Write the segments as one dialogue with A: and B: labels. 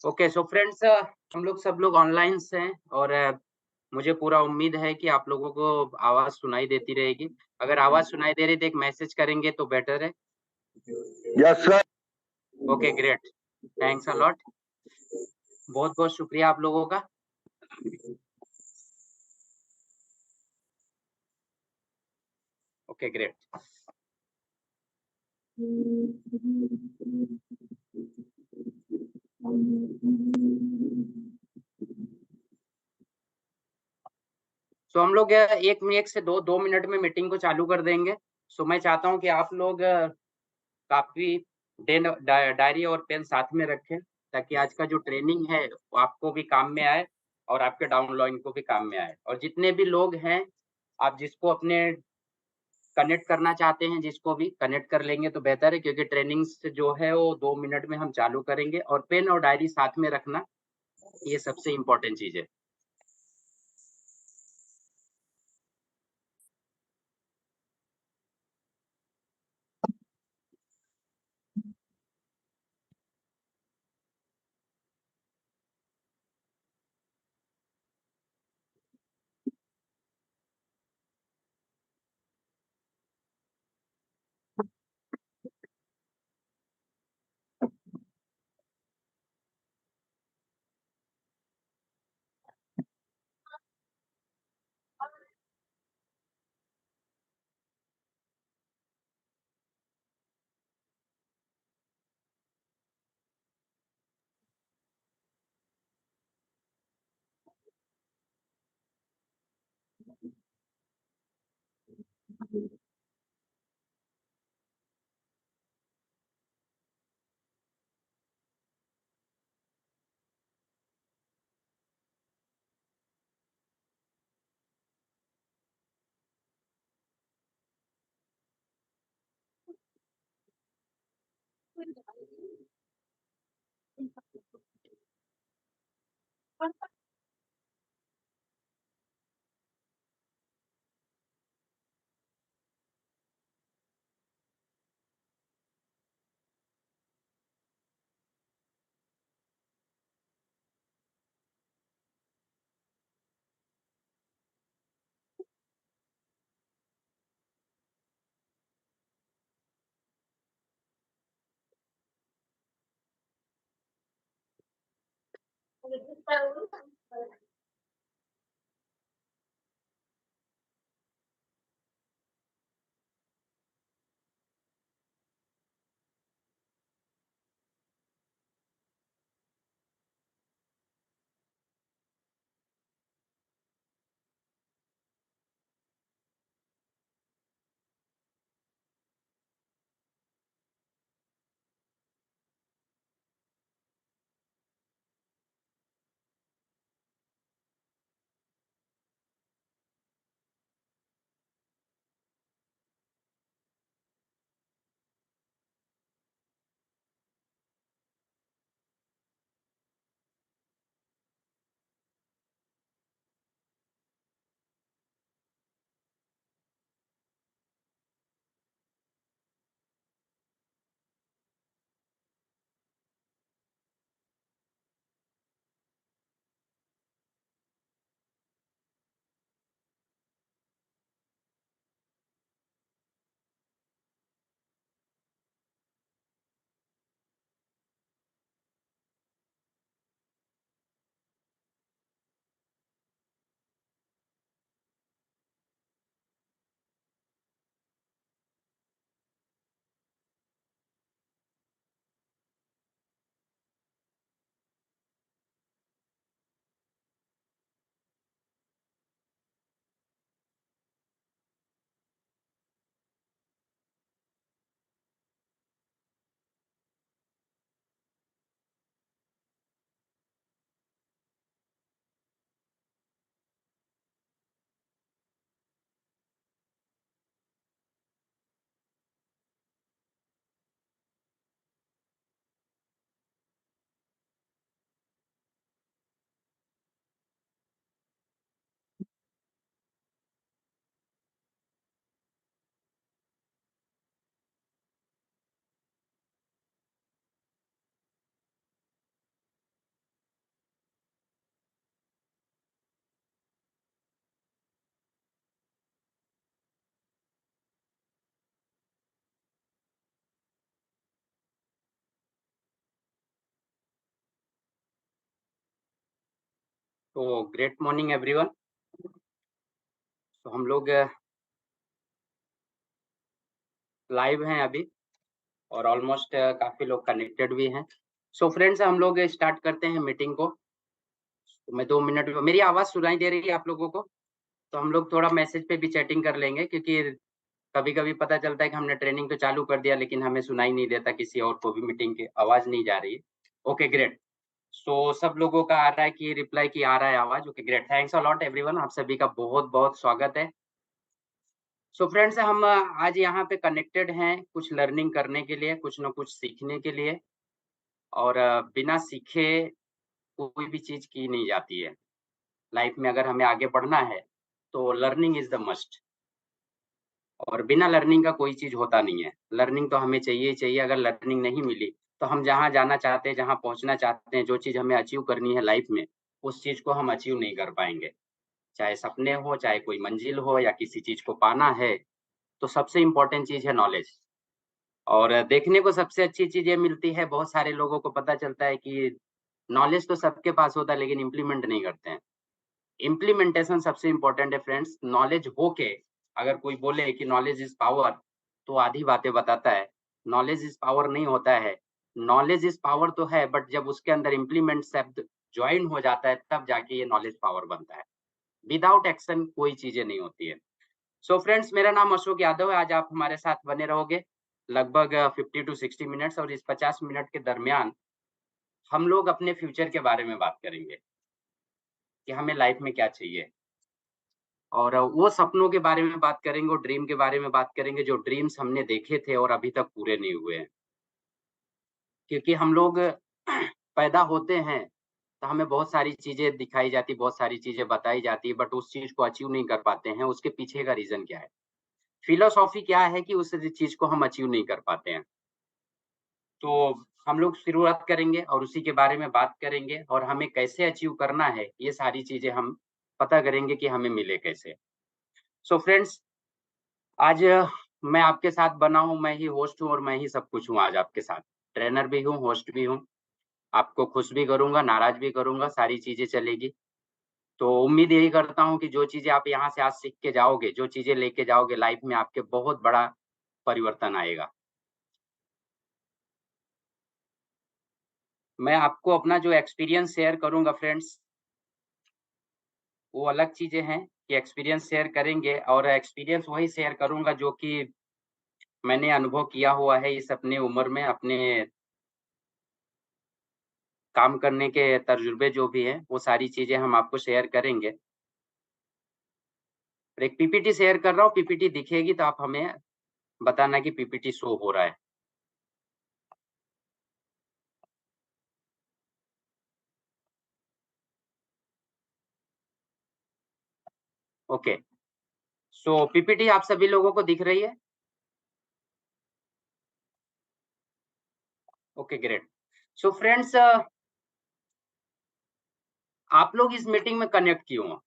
A: Okay so friends हम लोग सब लोग ऑनलाइन से हैं और मुझे पूरा उम्मीद है कि आप लोगों को आवाज़ सुनाई देती रहेगी। अगर आवाज़ सुनाई दे रही तो एक मैसेज करेंगे तो बेटर है।
B: Yes sir.
A: Okay great, thanks a lot. बहुत-बहुत शुक्रिया आप लोगों का। Okay great. सो हम लोग 1 से 2 मिनट में मीटिंग को चालू कर देंगे। सो मैं चाहता हूँ कि आप लोग काफ़ी डायरी और पेन साथ में रखें, ताकि आज का जो ट्रेनिंग है, वो आपको भी काम में आए और आपके डाउनलाइन को भी काम में आए। और जितने भी लोग हैं, आप जिसको अपने कनेक्ट करना चाहते हैं, जिसको भी कनेक्ट कर लेंगे तो बेहतर है, क्योंकि ट्रेनिंग्स जो है वो 2 मिनट में हम चालू करेंगे और पेन और डायरी साथ में रखना, ये सबसे इम्पोर्टेंट चीज़ है। तो ग्रेट मॉर्निंग एवरीवन। तो हम लोग लाइव हैं अभी और ऑलमोस्ट काफ़ी लोग कनेक्टेड भी हैं। सो फ्रेंड्स, हम लोग स्टार्ट करते हैं मीटिंग को। तो मैं 2 मिनट में, मेरी आवाज़ सुनाई दे रही है आप लोगों को? तो हम लोग थोड़ा मैसेज पे भी चैटिंग कर लेंगे, क्योंकि कभी-कभी पता चलता है कि हमने ट्रेनिंग तो चालू कर दिया लेकिन हमें सुनाई नहीं देता, किसी और को भी मीटिंग की आवाज़ नहीं जा रही है। Okay great. सो सब लोगों का आ रहा है कि रिप्लाई की आ रहा है आवाज़। Okay great, thanks a lot everyone, आप सभी का बहुत-बहुत स्वागत है। सो फ्रेंड्स, हम आज यहाँ पे कनेक्टेड हैं कुछ लर्निंग करने के लिए, कुछ न कुछ सीखने के लिए। और बिना सीखे कोई भी चीज़ की नहीं जाती है। लाइफ में अगर हमें आगे बढ़ना है तो लर्निंग इज़ द मस्ट। और बिना लर्निंग का कोई चीज़ होता नहीं है। लर्निंग तो हमें चाहिए ही चाहिए। अगर लर्निंग नहीं मिली तो हम जहाँ जाना चाहते हैं, जहाँ पहुँचना चाहते हैं, जो चीज़ हमें अचीव करनी है लाइफ में, उस चीज़ को हम अचीव नहीं कर पाएँगे। चाहे सपने हो, चाहे कोई मंजिल हो या किसी चीज़ को पाना है, तो सबसे इम्पोर्टेंट चीज़ है नॉलेज। और देखने को सबसे अच्छी चीज़ ये मिलती है, बहुत सारे लोगों को पता चलता है कि नॉलेज तो सबके पास होता है लेकिन इम्प्लीमेंट नहीं करते हैं। इम्प्लीमेंटेशन सबसे इम्पोर्टेंट है फ्रेंड्स। नॉलेज हो के अगर कोई बोले कि नॉलेज इज़ पावर, तो आधी बातें बताता है। नॉलेज इज़ पावर नहीं होता है। नॉलेज इज़ पावर तो है, बट जब उसके अंदर इम्प्लीमेंट शब्द जॉइन हो जाता है तब जाके ये नॉलेज पावर बनता है। विदाउट एक्शन कोई चीज़ें नहीं होती है। सो फ्रेंड्स, मेरा नाम अशोक यादव है। आज आप हमारे साथ बने रहोगे लगभग 50 टू 60 मिनट्स, और इस 50 मिनट के दरमियान हम लोग अपने फ्यूचर के बारे में बात करेंगे कि हमें लाइफ में क्या चाहिए। और वो सपनों के बारे में बात करेंगे और ड्रीम के बारे में बात करेंगे, जो ड्रीम्स हमने देखे थे और अभी तक पूरे नहीं हुए हैं। क्योंकि हम लोग पैदा होते हैं, तो हमें बहुत सारी चीज़ें दिखाई जाती, बहुत सारी चीज़ें बताई जाती है, बट उस चीज़ को अचीव नहीं कर पाते हैं। उसके पीछे का रीज़न क्या है? फिलॉसॉफी क्या है कि उस चीज़ को हम अचीव नहीं कर पाते हैं। तो हम लोग शुरुआत करेंगे और उसी के बारे में बात करेंगे, और हमें कैसे अचीव करना है, ये सारी चीज़ें हम पता करेंगे कि हमें मिले कैसे। सो फ्रेंड्स, आज मैं आपके साथ बना हूँ, मैं ही होस्ट हूँ और मैं ही सब कुछ हूँ आज आपके साथ। ट्रेनर भी हूँ, होस्ट भी हूँ। आपको खुश भी करूँगा, नाराज़ भी करूँगा, सारी चीज़ें चलेगी। तो उम्मीद यही करता हूँ कि जो चीज़ें आप यहाँ से आज सीख के जाओगे, जो चीज़ें लेके जाओगे लाइफ में, आपके बहुत बड़ा परिवर्तन आएगा। मैं आपको अपना जो एक्सपीरियंस शेयर करूँगा फ्रेंड्स, वो अलग चीज़ें हैं कि एक्सपीरियंस शेयर करेंगे, और एक्सपीरियंस वही शेयर करूँगा जो कि मैंने अनुभव किया हुआ है इस अपने उम्र में, अपने काम करने के तजुर्बे जो भी हैं, वो सारी चीज़ें हम आपको शेयर करेंगे। और एक पीपीटी शेयर कर रहा हूँ, पीपीटी दिखेगी तो आप हमें बताना कि पीपीटी शो हो रहा है। ओके, सो पीपीटी आप सभी लोगों को दिख रही है? Okay great. सो फ्रेंड्स, आप लोग इस मीटिंग में कनेक्ट क्यों हो?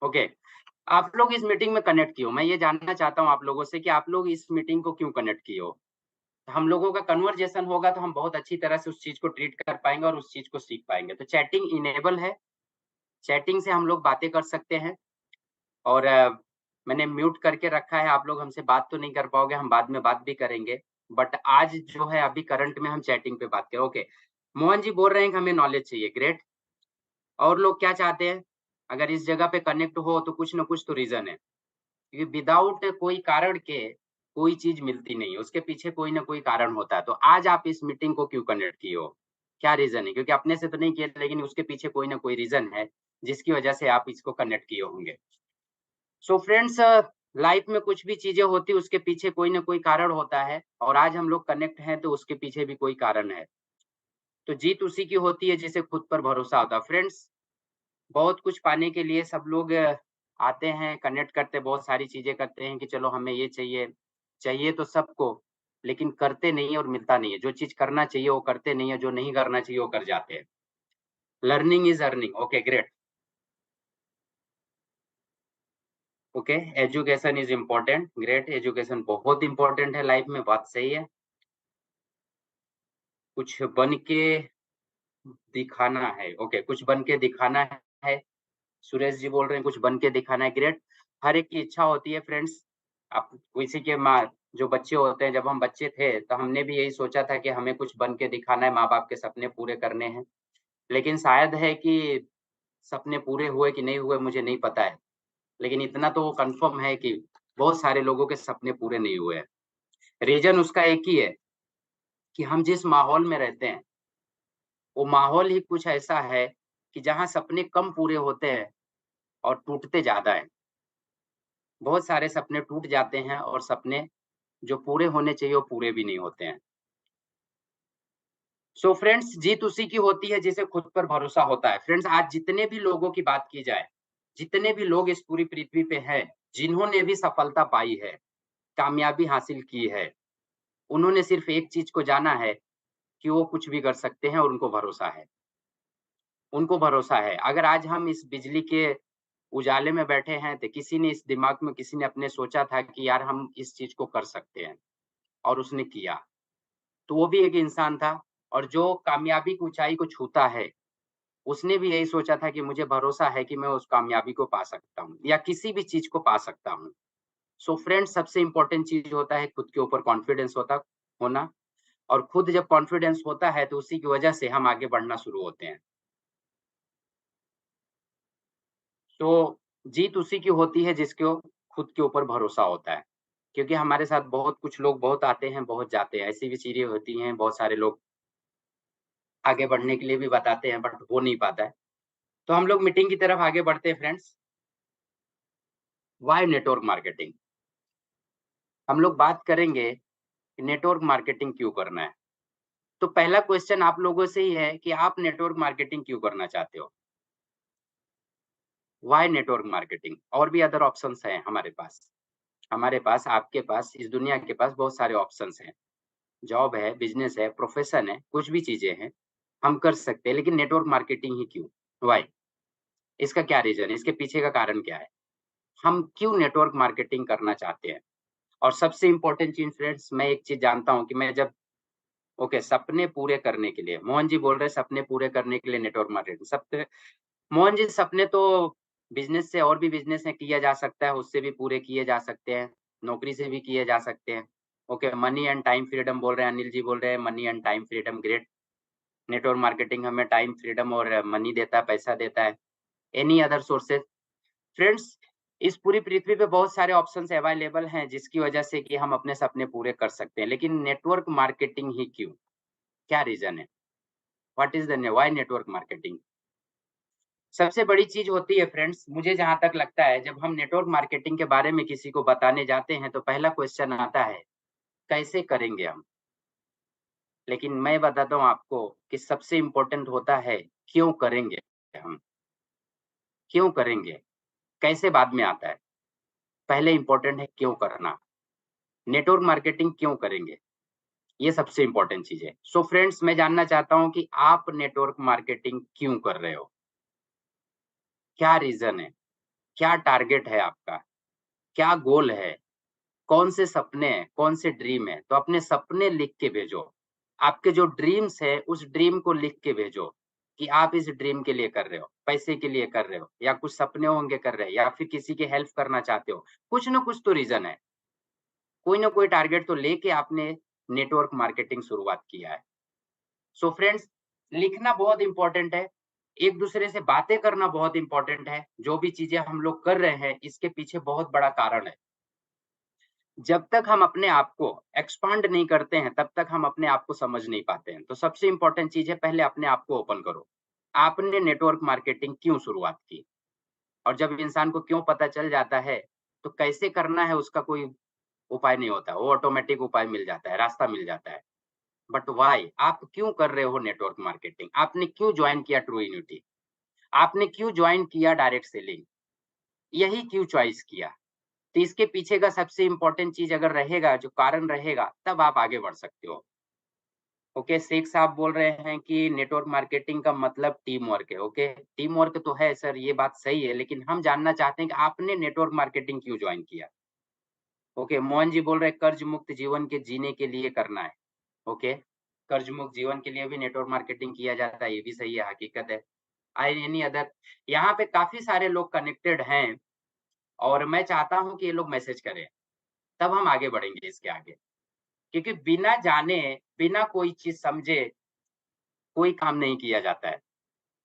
A: ओके, आप लोग इस मीटिंग में कनेक्ट क्यों? मैं ये जानना चाहता हूँ आप लोगों से कि आप लोग इस मीटिंग को क्यों कनेक्ट किए हो? हम लोगों का कन्वर्जेशन होगा तो हम बहुत अच्छी तरह से उस चीज़ को ट्रीट कर पाएँगे और उस चीज़ को सीख पाएँगे। तो चैटिंग इनेबल है, चैटिंग से हम लोग बातें कर सकते हैं। और मैंने म्यूट करके रखा है, आप लोग हमसे बात तो नहीं कर पाओगे, हम बाद में बात भी करेंगे। बट आज जो है अभी करंट में हम चैटिंग पे बात करें। ओके, मोहन जी बोल रहे हैं कि हमें नॉलेज चाहिए, ग्रेट। और लोग क्या चाहते हैं? अगर इस जगह पे कनेक्ट हो तो कुछ न कुछ तो रीज़न है। क्योंकि विदाउट कोई कारण के कोई चीज़ मिलती नहीं है, उसके पीछे कोई न कोई कारण होता है। तो आज आप इस मीटिंग को क्यों कनेक्ट किए हो? क्या रीज़न है? क्योंकि अपने से तो नहीं किए, लेकिन उसके पीछे कोई न कोई रीज़न है, जिसकी वजह से आप इसको कनेक्ट किए होंगे। सो फ्रेंड्स, लाइफ में कुछ भी चीज़ें होती हैं, उसके पीछे कोई न कोई कारण होता है, और आज हम लोग कनेक्ट हैं तो उसके पीछे भी कोई कारण है। तो जीत उसी की होती है जिसे खुद पर भरोसा होता है। फ्रेंड्स, बहुत कुछ पाने के लिए सब लोग आते हैं, कनेक्ट करते हैं, बहुत सारी चीज़ें करते हैं कि चलो हमें ये चाहिए, चाहिए तो सबको, लेकिन करते नहीं है और मिलता नहीं है। जो चीज़ करना चाहिए वो करते नहीं है, जो नहीं करना चाहिए वो कर जाते हैं। Learning is earning. Okay great. Okay, education is important, great. Education बहुत इम्पोर्टेंट है लाइफ में, बात सही है। कुछ बन के दिखाना है। ओके, कुछ बन के दिखाना है। सुरेश जी बोल रहे हैं कुछ बन के दिखाना है। ग्रेट। हर एक की इच्छा होती है फ्रेंड्स। आप किसी के माँ जो बच्चे होते हैं, जब हम बच्चे थे तो हमने भी यही सोचा था कि हमें कुछ बन के दिखाना है, माँ बाप के सपने पूरे करने हैं। लेकिन शायद है कि सपने पूरे हुए कि नहीं हुए मुझे नहीं पता है, लेकिन इतना तो कंफर्म है कि बहुत सारे लोगों के सपने पूरे नहीं हुए हैं। रीजन उसका एक ही है कि हम जिस माहौल में रहते हैं, वो माहौल ही कुछ ऐसा है कि जहाँ सपने कम पूरे होते हैं और टूटते ज्यादा हैं। बहुत सारे सपने टूट जाते हैं और सपने जो पूरे होने चाहिए वो पूरे भी नहीं होते हैं। सो फ्रेंड्स, जीत उसी की होती है जिसे खुद पर भरोसा होता है। फ्रेंड्स, आज जितने भी लोगों की बात की जाए, जितने भी लोग इस पूरी पृथ्वी पे हैं, जिन्होंने भी सफलता पाई है, कामयाबी हासिल की है, उन्होंने सिर्फ एक चीज को जाना है कि वो कुछ भी कर सकते हैं और उनको भरोसा है। उनको भरोसा है। अगर आज हम इस बिजली के उजाले में बैठे हैं तो किसी ने इस दिमाग में किसी ने अपने सोचा था कि यार हम इस चीज को कर सकते हैं, और उसने किया। तो वो भी एक इंसान था। और जो कामयाबी की ऊंचाई को छूता है, उसने भी यही सोचा था कि मुझे भरोसा है कि मैं उस कामयाबी को पा सकता हूँ या किसी भी चीज को पा सकता हूँ। सो फ्रेंड्स, सबसे इंपॉर्टेंट चीज होता है खुद के ऊपर कॉन्फिडेंस होना। और खुद जब कॉन्फिडेंस होता है तो उसी की वजह से हम आगे बढ़ना शुरू होते हैं। तो जीत उसी की होती है जिसको खुद के ऊपर भरोसा होता है। क्योंकि हमारे साथ बहुत कुछ लोग बहुत आते हैं, बहुत जाते हैं, ऐसी भी चीजें होती हैं। बहुत सारे लोग आगे बढ़ने के लिए भी बताते हैं, बट हो नहीं पाता है। तो हम लोग मीटिंग की तरफ आगे बढ़ते हैं फ्रेंड्स। Why network marketing. हम लोग बात करेंगे कि नेटवर्क मार्केटिंग क्यों करना है। तो पहला क्वेश्चन आप लोगों से ही है कि आप नेटवर्क मार्केटिंग क्यों करना चाहते हो। Why network marketing. और भी अदर ऑप्शंस हैं हमारे पास। हमारे पास, आपके पास, इस दुनिया के पास बहुत सारे ऑप्शंस हैं। जॉब है, बिजनेस है, प्रोफेशन है, कुछ भी चीजें हैं, हम कर सकते हैं। लेकिन नेटवर्क मार्केटिंग ही क्यों? व्हाई? इसका क्या रीजन है? इसके पीछे का कारण क्या है? हम क्यों नेटवर्क मार्केटिंग करना चाहते हैं? और सबसे इम्पोर्टेंट चीज फ्रेंड्स, मैं एक चीज जानता हूँ कि मैं जब ओके सपने पूरे करने के लिए, मोहन जी बोल रहे हैं सपने पूरे करने के लिए नेटवर्क मार्केटिंग। सपने, मोहन जी, सपने तो बिजनेस से और भी बिजनेस से किया जा सकता है, उससे भी पूरे किए जा सकते हैं, नौकरी से भी किए जा सकते हैं। Okay, money and time freedom बोल रहे हैं, अनिल जी बोल रहे हैं money and time freedom. Great. Network marketing हमें टाइम फ्रीडम और मनी देता है, पैसा देता है। Any other sources? फ्रेंड्स, इस पूरी पृथ्वी पे बहुत सारे ऑप्शंस अवेलेबल हैं जिसकी वजह से कि हम अपने सपने पूरे कर सकते हैं। लेकिन नेटवर्क मार्केटिंग ही क्यों? क्या रीजन है? What is the why network marketing? सबसे बड़ी चीज होती है फ्रेंड्स, मुझे जहां तक लगता है, जब हम नेटवर्क मार्केटिंग के बारे में किसी को बताने जाते हैं तो पहला क्वेश्चन आता है कैसे करेंगे हम। लेकिन मैं बताता हूँ आपको कि सबसे इम्पोर्टेंट होता है क्यों करेंगे हम। क्यों करेंगे? कैसे बाद में आता है, पहले इम्पोर्टेंट है क्यों करना। नेटवर्क मार्केटिंग क्यों करेंगे, ये सबसे इम्पोर्टेंट चीज है। सो फ्रेंड्स, मैं जानना चाहता हूँ कि आप नेटवर्क मार्केटिंग क्यों कर रहे हो? क्या रीजन है? क्या टारगेट है आपका? क्या गोल है? कौन से सपने हैं, कौन से ड्रीम है? तो अपने सपने लिख के भेजो। आपके जो ड्रीम्स है उस ड्रीम को लिख के भेजो कि आप इस ड्रीम के लिए कर रहे हो, पैसे के लिए कर रहे हो, या कुछ सपने होंगे कर रहे हो, या फिर किसी की हेल्प करना चाहते हो। कुछ ना कुछ तो रीजन है, कोई ना कोई टारगेट तो लेके आपने नेटवर्क मार्केटिंग शुरुआत किया है। सो फ्रेंड्स, लिखना बहुत इंपॉर्टेंट है, एक दूसरे से बातें करना बहुत इंपॉर्टेंट है। जो भी चीजें हम लोग कर रहे हैं इसके पीछे बहुत बड़ा कारण है। जब तक हम अपने आप को एक्सपांड नहीं करते हैं तब तक हम अपने आप को समझ नहीं पाते हैं। तो सबसे इंपॉर्टेंट चीज है पहले अपने आप को ओपन करो। आपने नेटवर्क मार्केटिंग क्यों शुरुआत की? और जब इंसान को क्यों पता चल जाता है तो कैसे करना है उसका कोई उपाय नहीं होता, वो ऑटोमेटिक उपाय मिल जाता है, रास्ता मिल जाता है। But why? आप क्यों कर रहे हो नेटवर्क मार्केटिंग? आपने क्यों ज्वाइन किया ट्रू यूनिटी? आपने क्यों ज्वाइन किया डायरेक्ट सेलिंग? यही क्यों चॉइस किया? तो इसके पीछे का सबसे इम्पोर्टेंट चीज अगर रहेगा, जो कारण रहेगा, तब आप आगे बढ़ सकते हो। ओके, शेख साहब बोल रहे हैं कि नेटवर्क मार्केटिंग का मतलब टीम वर्क है। ओके, टीम वर्क तो है सर, ये बात सही है, लेकिन हम जानना चाहते हैं कि आपने नेटवर्क मार्केटिंग क्यों ज्वाइन किया। ओके, मोहन जी बोल रहे हैं कर्ज मुक्त जीवन के जीने के लिए करना है। ओके, कर्जमुक्त जीवन के लिए भी नेटवर्क मार्केटिंग किया जाता है, ये भी सही है, हकीकत है। एनी अदर, यहाँ पे काफ़ी सारे लोग कनेक्टेड हैं और मैं चाहता हूँ कि ये लोग मैसेज करें, तब हम आगे बढ़ेंगे इसके आगे। क्योंकि बिना जाने, बिना कोई चीज़ समझे कोई काम नहीं किया जाता है।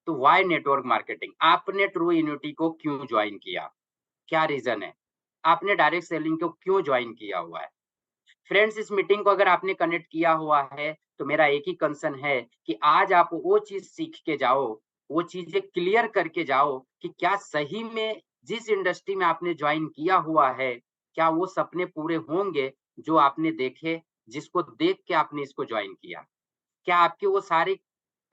A: तो व्हाई नेटवर्क मार्केटिंग? आपने ट्रू यूनिटी को क्यों जॉइन किया? क्या रीज़न है? आपने डायरेक्ट सेलिंग को क्यों जॉइन किया हुआ है? फ्रेंड्स, इस मीटिंग को अगर आपने कनेक्ट किया हुआ है, तो मेरा एक ही कंसर्न है कि आज आप वो चीज़ सीख के जाओ, वो चीज़ें क्लियर करके जाओ कि क्या सही में जिस इंडस्ट्री में आपने जॉइन किया हुआ है, क्या वो सपने पूरे होंगे जो आपने देखे, जिसको देख के आपने इसको जॉइन किया? क्या आपके वो सारे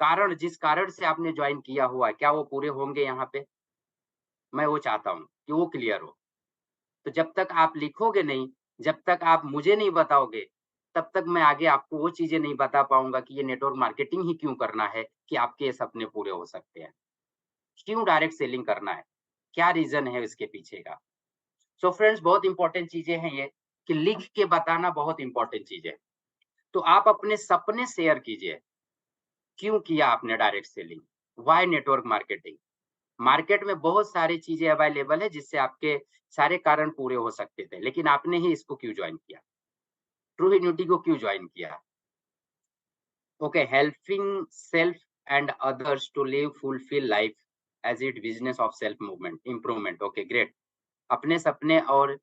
A: कारण, जिस कारण से आपने जॉइन किया हुआ है, क्या वो पूरे होंगे यहाँ पे? मैं वो चाहता हूँ कि वो क्लियर हो। तो जब तक आप लिखोगे नहीं, जब तक आप मुझे नहीं बताओगे, तब तक मैं आगे आपको वो चीज़ें नहीं बता पाऊँगा कि ये नेटवर्क मार्केटिंग ही क्यों करना है कि आपके ये सपने पूरे हो सकते हैं। क्यों डायरेक्ट सेलिंग करना है? क्या रीज़न है इसके पीछे का? सो फ्रेंड्स, बहुत इम्पोर्टेंट चीज़ें हैं ये कि लिख के बताना बहुत इम्पोर्टेंट चीज़ है। तो आप अपने सपने शेयर कीजिए। क्यों किया आपने direct selling? Why network marketing? Market में बहुत सारी चीज़ें अवेलेबल है जिससे आपके सारे कारण पूरे हो सकते थे, लेकिन आपने ही इसको क्यों जॉइन किया? ट्रू यूनिटी को क्यों जॉइन किया? Okay, helping self and others to live fulfil life as it business of self movement improvement. Okay, great. अपने सपने और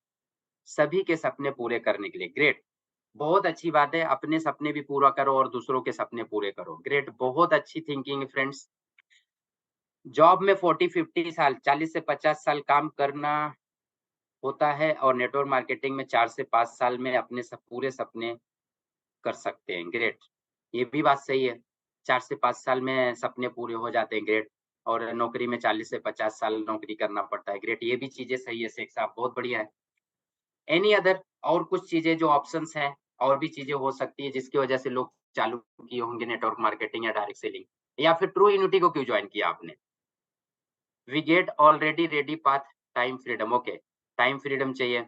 A: सभी के सपने पूरे करने के लिए, ग्रेट। बहुत अच्छी बात है, अपने सपने भी पूरा करो और दूसरों के सपने पूरे करो, ग्रेट। बहुत अच्छी थिंकिंग है फ्रेंड्स। जॉब में 40-50 साल, 40 से 50 साल काम करना होता है और नेटवर्क मार्केटिंग में 4 से 5 साल में अपने सब पूरे सपने कर सकते हैं, ग्रेट। ये भी बात सही है, 4 से 5 साल में सपने पूरे हो जाते हैं, ग्रेट। और नौकरी में 40 से 50 साल नौकरी करना पड़ता है, ग्रेट। ये भी चीज़ें सही है शेख साहब, बहुत बढ़िया है। एनी अदर, और कुछ चीज़ें जो ऑप्शंस हैं, और भी चीज़ें हो सकती है जिसकी वजह से लोग चालू किए होंगे नेटवर्क मार्केटिंग या डायरेक्ट सेलिंग, या फिर ट्रू यूनिटी को क्यों जॉइन किया आपने? We get already ready path, time freedom, okay, time freedom चाहिए।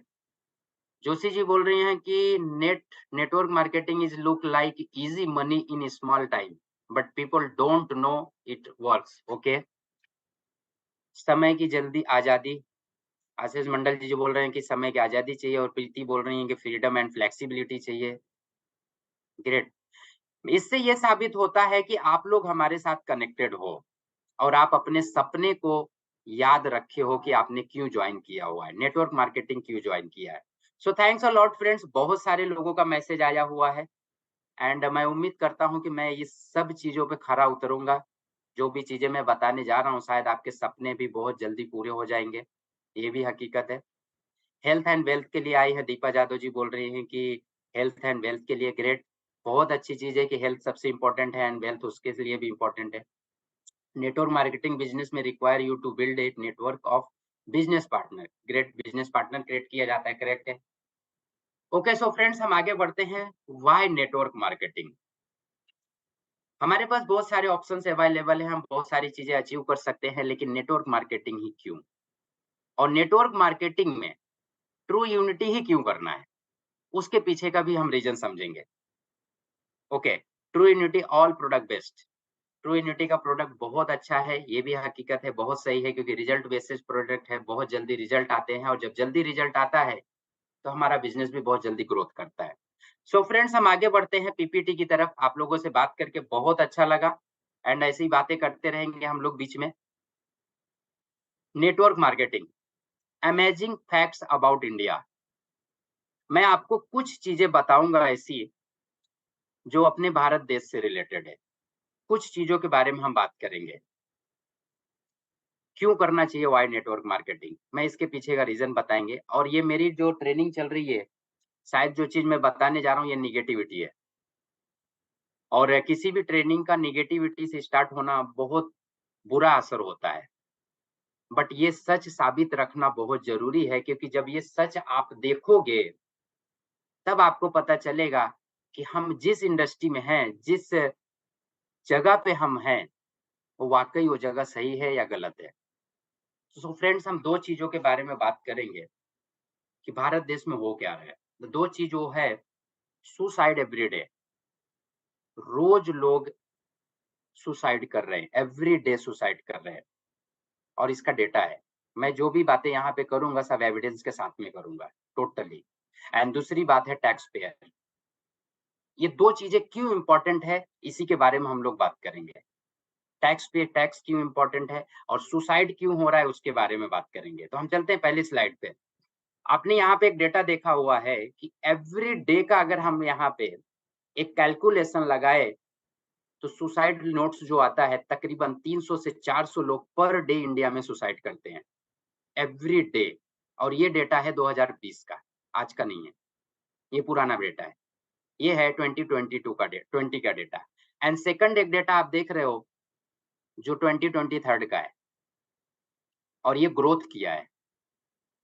A: जोशी जी बोल रही हैं कि network marketing is look like easy money in small time, but people don't know it works. Okay, समय की जल्दी आज़ादी। आशीष मंडल जी जो बोल रहे हैं कि समय की आज़ादी चाहिए और प्रीति बोल रही हैं कि फ्रीडम एंड फ्लेक्सिबिलिटी चाहिए। ग्रेट। इससे ये साबित होता है कि आप लोग हमारे साथ कनेक्टेड हो और आप अपने सपने को याद रखे हो कि आपने क्यों जॉइन किया हुआ है, नेटवर्क मार्केटिंग क्यों जॉइन किया है। So thanks a lot friends, बहुत सारे लोगों का मैसेज आया हुआ है एंड मैं उम्मीद करता हूँ कि मैं इस सब चीज़ों पे खरा उतरूँगा। जो भी चीज़ें मैं बताने जा रहा हूँ शायद आपके सपने भी बहुत जल्दी पूरे हो जाएँगे, ये भी हकीकत है। हेल्थ एंड वेल्थ के लिए आई है, दीपा जादव जी बोल रही हैं कि हेल्थ एंड वेल्थ के लिए, ग्रेट। बहुत अच्छी चीज़ है कि हेल्थ सबसे इम्पोर्टेंट है एंड वेल्थ उसके लिए भी इम्पोर्टेंट है। नेटवर्क मार्केटिंग बिज़नेस में require you to build a network of business partner, great. Business partner create किया जाता है, करेक्ट है। ओके, सो फ्रेंड्स हम आगे बढ़ते हैं। Why network marketing? हमारे पास बहुत सारे ऑप्शंस अवेलेबल हैं, हम बहुत सारी चीज़ें अचीव कर सकते हैं, लेकिन नेटवर्क मार्केटिंग ही क्यों? और नेटवर्क मार्केटिंग में ट्रू यूनिटी ही क्यों करना है? उसके पीछे का भी हम रीज़न समझेंगे। Okay, true unity all product based. True unity का प्रोडक्ट बहुत अच्छा है, ये भी हकीकत है, बहुत सही है क्योंकि रिज़ल्ट बेसिस प्रोडक्ट है, बहुत जल्दी रिज़ल्ट आते हैं और जब जल्दी रिज़ल्ट आता है, तो हमारा बिज़नेस भी बहुत जल्दी ग्रोथ करता है। सो फ्रेंड्स हम आगे बढ़ते हैं पीपीटी की तरफ। आप लोगों से बात करके बहुत अच्छा लगा एंड ऐसी ही बातें करते रहेंगे हम लोग बीच में। Network marketing, amazing facts about India. मैं आपको कुछ चीज़ें बताऊँगा ऐसी, जो अपने भारत देश से रिलेटेड है। कुछ चीज़ों के बारे में हम बात करेंगे। क्यों करना चाहिए वाई नेटवर्क मार्केटिंग? मैं इसके पीछे का रीज़न बताएँगे और ये मेरी जो ट्रेनिंग चल रही है, शायद जो चीज़ मैं बताने जा रहा हूँ ये नेगेटिविटी है और किसी भी ट्रेनिंग का नेगेटिविटी से स्टार्ट होना बहुत बुरा असर होता है। बट ये सच साबित रखना बहुत ज़रूरी है क्योंकि जब ये सच आप देखोगे, तब आपको पता चलेगा कि हम जिस इंडस्ट्री में हैं, जिस जगह पे हम हैं, वो वाक़ई वो जगह सही है या गलत है। सो फ्रेंड्स हम 2 चीज़ों के बारे में बात करेंगे कि भारत देश में हो क्या रहा है। तो 2 चीज़ वो है, सुसाइड एवरीडे। रोज लोग सुसाइड कर रहे हैं, एवरी डे सुसाइड कर रहे हैं, और इसका डेटा है। मैं जो भी बातें यहाँ पे करूंगा सब एविडेंस के साथ में करूंगा, टोटली। एंड दूसरी बात है टैक्स पेयर। ये दो चीजें क्यों इंपॉर्टेंट है, इसी के बारे में हम लोग बात करेंगे। टैक्स पे टैक्स क्यों इंपॉर्टेंट है और सुसाइड क्यों हो रहा है उसके बारे में बात करेंगे। तो हम चलते हैं पहली स्लाइड पे। आपने यहाँ पे एक डेटा देखा हुआ है कि एवरी डे का अगर हम यहाँ पे एक कैलकुलेशन लगाए तो सुसाइड नोट्स जो आता है तकरीबन 300 से 400 लोग पर डे इंडिया में सुसाइड करते हैं, एवरी डे। और ये डेटा है 2020 का, आज का नहीं है, ये पुराना डेटा है। ये है 2022 का 20 का डेटा। एंड सेकंड एक डेटा आप देख रहे हो जो 2023 का है, और ये ग्रोथ किया है,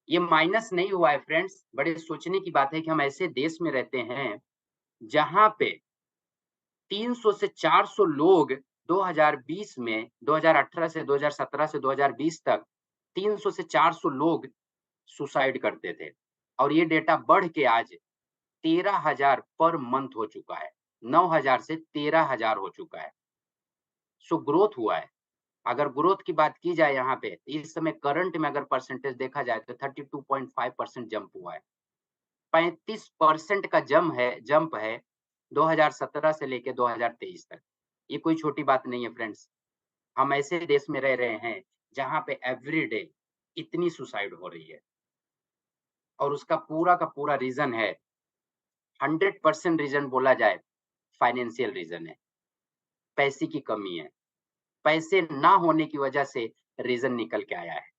A: ये माइनस नहीं हुआ है फ्रेंड्स। बड़े सोचने की बात है कि हम ऐसे देश में रहते हैं जहां पे 300 से 400 लोग 2020 में, 2018 से 2017 से 2020 तक 300 से 400 लोग सुसाइड करते थे, और ये डेटा बढ़ के आज 13,000 पर मंथ हो चुका है। 9,000 से 13,000 हो चुका है। सो ग्रोथ हुआ है। अगर ग्रोथ की बात की जाए यहाँ पे, इस समय करंट में अगर परसेंटेज देखा जाए तो 32.5% जंप हुआ है। 35% का जंप है 2017 से लेके 2023 तक। ये कोई छोटी बात नहीं है फ्रेंड्स। हम ऐसे देश में रह रहे हैं जहाँ पे एवरी डे इतनी सुसाइड हो रही है, और उसका पूरा का पूरा रीजन है, 100% रीजन बोला जाए, फाइनेंशियल रीजन है। पैसे की कमी है, पैसे ना होने की वजह से रीजन निकल के आया है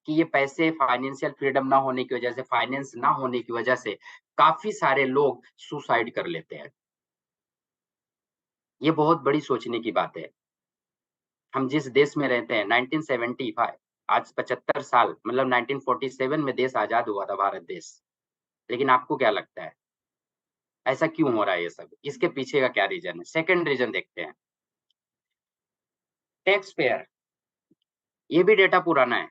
A: कि ये पैसे, फाइनेंशियल फ्रीडम ना होने की वजह से, फाइनेंस ना होने की वजह से काफी सारे लोग सुसाइड कर लेते हैं। ये बहुत बड़ी सोचने की बात है। हम जिस देश में रहते हैं 1975, आज 75 साल, मतलब 1947 में देश आजाद हुआ था, भारत देश। लेकिन आपको क्या लगता है ऐसा क्यों हो रहा है? ये सब इसके पीछे का क्या रीजन है? सेकंड रीजन देखते हैं, टैक्स पेयर। ये भी डेटा पुराना है